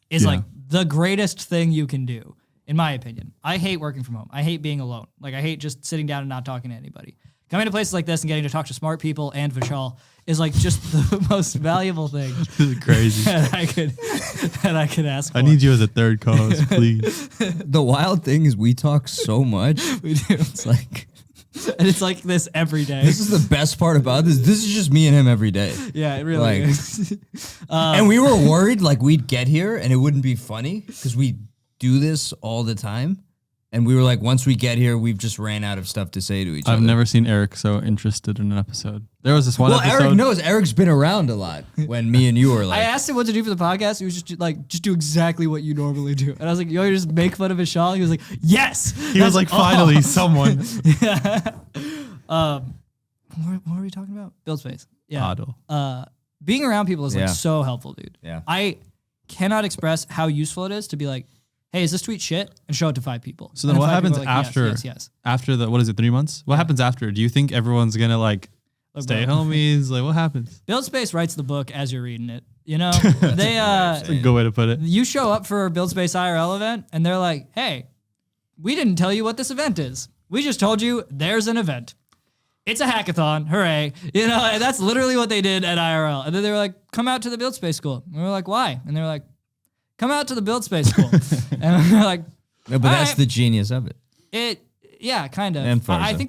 is like the greatest thing you can do. In my opinion, I hate working from home. I hate being alone. Like I hate just sitting down and not talking to anybody. Coming to places like this and getting to talk to smart people and Vishal is like just the most valuable thing. This is crazy. that I could ask for. I need you as a third co-host, please. The wild thing is we talk so much. We do. It's like And it's like this every day. this is the best part about this. This is just me and him every day. Yeah, it really Like- is. And we were worried like we'd get here and it wouldn't be funny because we do this all the time. And we were like, once we get here, we've just ran out of stuff to say to each other. I've never seen Eric so interested in an episode. There was this one episode. Eric knows. Eric's been around a lot when me and you were like. I asked him what to do for the podcast. He was just like, just do exactly what you normally do. And I was like, yo, you just make fun of Vishal? He was like, yes. He was like, finally, someone. What were we talking about? Buildspace. Yeah. Adil. Being around people is like Yeah. so helpful, dude. Yeah. I cannot express how useful it is to be like, hey, is this tweet shit? And show it to 5 people. So then And what 5 happens people are like, after? Yes. After the, what is it, 3 months? What happens after? Do you think everyone's going to like Look, stay bro. homies? Like what happens? Buildspace writes the book as you're reading it. You know, they That's a good way to put it. you show up for a Buildspace IRL event and they're like, hey, we didn't tell you what this event is. We just told you there's an event. It's a hackathon. Hooray. You know, and that's literally what they did at IRL. And then they were like, come out to the Buildspace school. And we were like, why? And they were like, come out to the Buildspace school. And we were like, No, but that's right. the genius of it. Yeah, kind of. And I Farza. think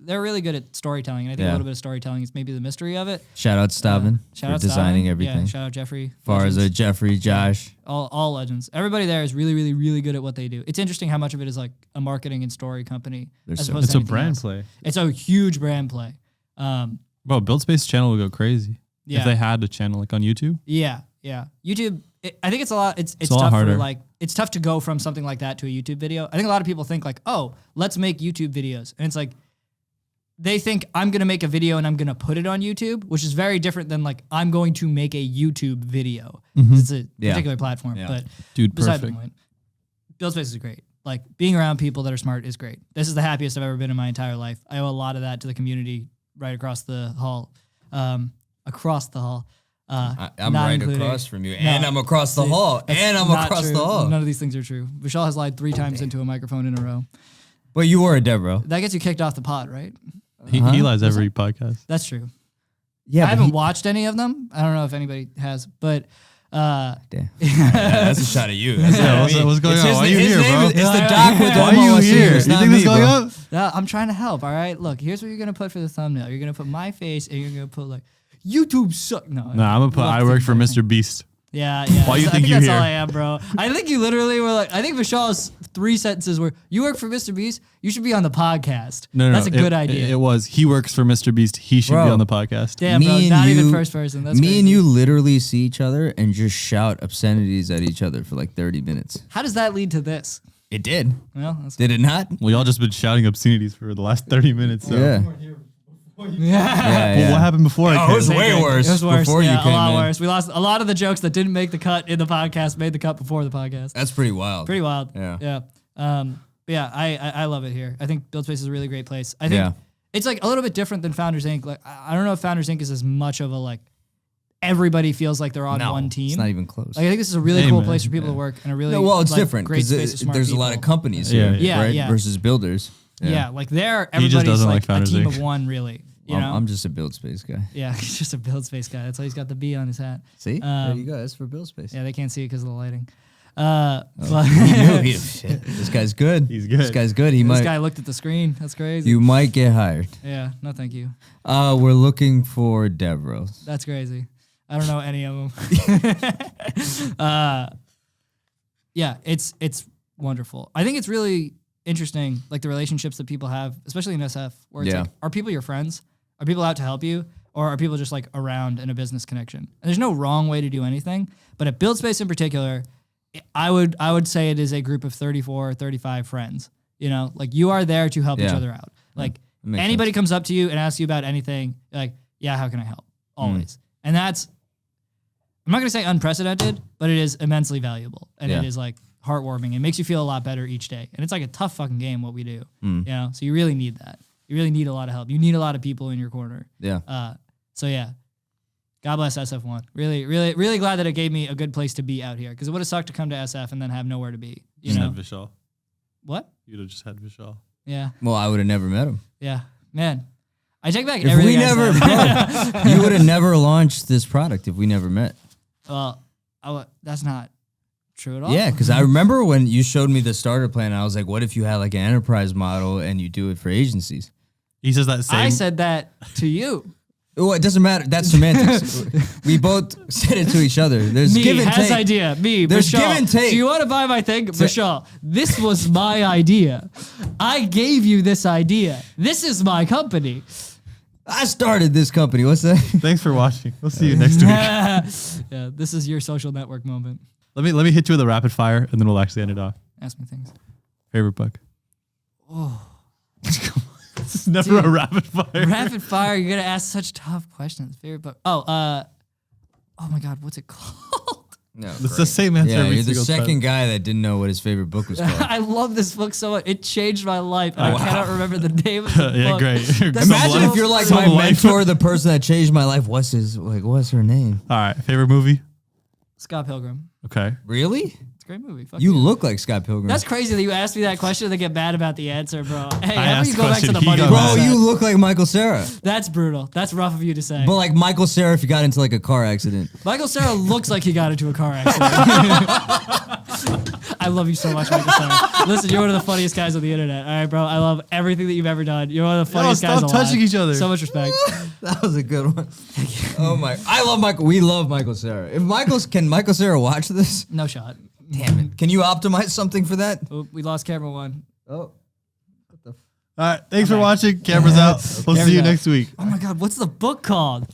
they're really good at storytelling. And I think a Yeah. little bit of storytelling is maybe the mystery of it. Shout out Stavin Shout for out designing Stavin. everything. Yeah, shout out Jeffrey. Farza, Legends. Jeffrey, Josh. All legends. Everybody there is really, really, really good at what they do. It's interesting how much of it is like a marketing and story company. They're As so- opposed It's to a anything brand else. play. It's a huge brand play. Bro, Buildspace channel would go crazy. Yeah. If they had a channel like on YouTube. Yeah. YouTube. I think it's a lot. It's a lot tough harder. for like it's tough to go from something like that to a YouTube video. I think a lot of people think like, oh, let's make YouTube videos, and it's like they think I'm gonna make a video and I'm gonna put it on YouTube, which is very different than like I'm going to make a YouTube video. It's a Yeah. particular platform, Yeah. but Dude, beside the perfect. point. Buildspace is great. Like being around people that are smart is great. This is the happiest I've ever been in my entire life. I owe a lot of that to the community right across the hall. Across the hall. I'm not right including- across from you. No, And I'm across the see, hall. that's And I'm not across true. the hall. None of these things are true. Vishal has lied 3 times into a microphone in a row. But you were a dev, bro. That gets you kicked off the pod, right? He lies every podcast. That's true. Yeah, I haven't watched any of them. I don't know if anybody has, but Damn. That's a shot at you. That's not Yeah, me. what's going It's on? his- Why are you his here, name bro? is- It's the doc with Why Omar are you Waseem. here? It's You not think this me, going bro. up? No, I'm trying to help. All right. Look, here's what you're gonna put for the thumbnail. You're gonna put my face, and you're gonna put like YouTube suck. No, No, I'm gonna put. I work for MrBeast. Yeah. Why you I think you that's here? all I am, bro. I think you literally were like. I think Vishal's 3 sentences were, "You work for MrBeast. You should be on the podcast." No, that's a good idea. It was. He works for MrBeast. He should Bro. be on the podcast. Damn, Me bro. and Not even you- first person. That's Me crazy. and you literally see each other and just shout obscenities at each other for like 30 minutes. How does that lead to this? It did. Well, that's Did it not? We all just been shouting obscenities for the last 30 minutes. So. Yeah. yeah. Yeah. Well, what happened before I Oh, came? it was way worse. It was worse. Before yeah, you came a lot in. worse. We lost a lot of the jokes that didn't make the cut in the podcast. Made the cut before the podcast. That's pretty wild. Pretty wild. Yeah. Yeah. But yeah, I love it here. I think Buildspace is a really great place. I think Yeah. it's like a little bit different than Founders Inc. Like I don't know if Founders Inc. is as much of a like everybody feels like they're on No, one team. It's not even close. Like I think this is a really Hey, cool man. place for people to work and a really No, well, it's like, different great because space for smart there's people. a lot of companies Yeah, here, yeah. right? Yeah. Versus builders. Yeah, like there, He just everybody's doesn't like like a Founders team Inc. of one, really. You know? I'm just a build space guy. Yeah, he's just a Buildspace guy. That's why he's got the B on his hat. See? there you go. That's for build space. Yeah, they can't see it because of the lighting. But Shit. This guy's good. He's good. This guy's good. He this might. guy looked at the screen. That's crazy. You might get hired. Yeah, no, thank you. We're looking for dev roles. That's crazy. I don't know any of them. Yeah, it's wonderful. I think it's really interesting, like the relationships that people have, especially in SF, where it's Yeah. like, are people your friends? Are people out to help you? Or are people just like around in a business connection? And there's no wrong way to do anything, but at Buildspace in particular, I would say it is a group of 34, 35 friends. You know, like you are there to help each Yeah. other out. Like That makes anybody comes up to you and asks you about anything, you're like, yeah, how can I help? Always. And that's, I'm not going to say unprecedented, but it is immensely valuable. And Yeah. it is like heartwarming. It makes you feel a lot better each day. And it's like a tough fucking game what we do. You know, so you really need that. You really need a lot of help. You need a lot of people in your corner. Yeah. So yeah, God bless SF1. Really, really, really glad that it gave me a good place to be out here because it would have sucked to come to SF and then have nowhere to be. You Just know had Vishal. what? You'd have just had Vishal. Yeah, Well, I would have never met him. yeah, man. I take back If everything. we I never, said. bro, you would have never launched this product if we never met. Well, that's not true at all. Yeah, because I remember when you showed me the starter plan, I was like, what if you had like an enterprise model and you do it for agencies? He says that same. I said that to you. Well, it doesn't matter. That's semantics. We both said it to each other. There's Me give and has take. idea. Me, There's Vishal. give and take. Do you want to buy my thing? Vishal, this was my idea. I gave you this idea. This is my company. I started this company. What's that? Thanks for watching. We'll see you next week. Yeah, this is your social network moment. Let me hit you with a rapid fire, and then we'll actually end it off. Ask me things. Favorite book? This is never a rapid fire. Rapid fire, you're gonna ask such tough questions. Favorite book? Oh my God, what's it called? No, It's the same answer yeah, every you're the single second time. guy that didn't know what his favorite book was called. I love this book so much. It changed my life. And Oh, I wow. cannot remember the name of the Yeah, book. great. That's Imagine so- if you're like Some my life. mentor, the person that changed my life. What's her name? All right. Favorite movie? Scott Pilgrim. Okay. Really? It's a great movie. Fuck You yeah. look like Scott Pilgrim. That's crazy that you asked me that question and then get mad about the answer, bro. Hey, how about asked you the go back to question, the he money? got Bro, mad. mindset? you look like Michael Cera. That's brutal. That's rough of you to say. But like Michael Cera if you got into like a car accident. Michael Cera looks like he got into a car accident. I love you so much, Michael Cera. Listen, you're one of the funniest guys on the internet. All right, bro. I love everything that you've ever done. You're one of the funniest guys stop alive. touching each other. So much respect. That was a good one. Oh my! I love Michael. We love Michael Cera. Can Michael Cera watch this? No shot. Damn it! Can you optimize something for that? Oop, we lost camera one. Oh, All right. Thanks for watching. Cameras out. We'll see you out. next week. Oh my God, what's the book called?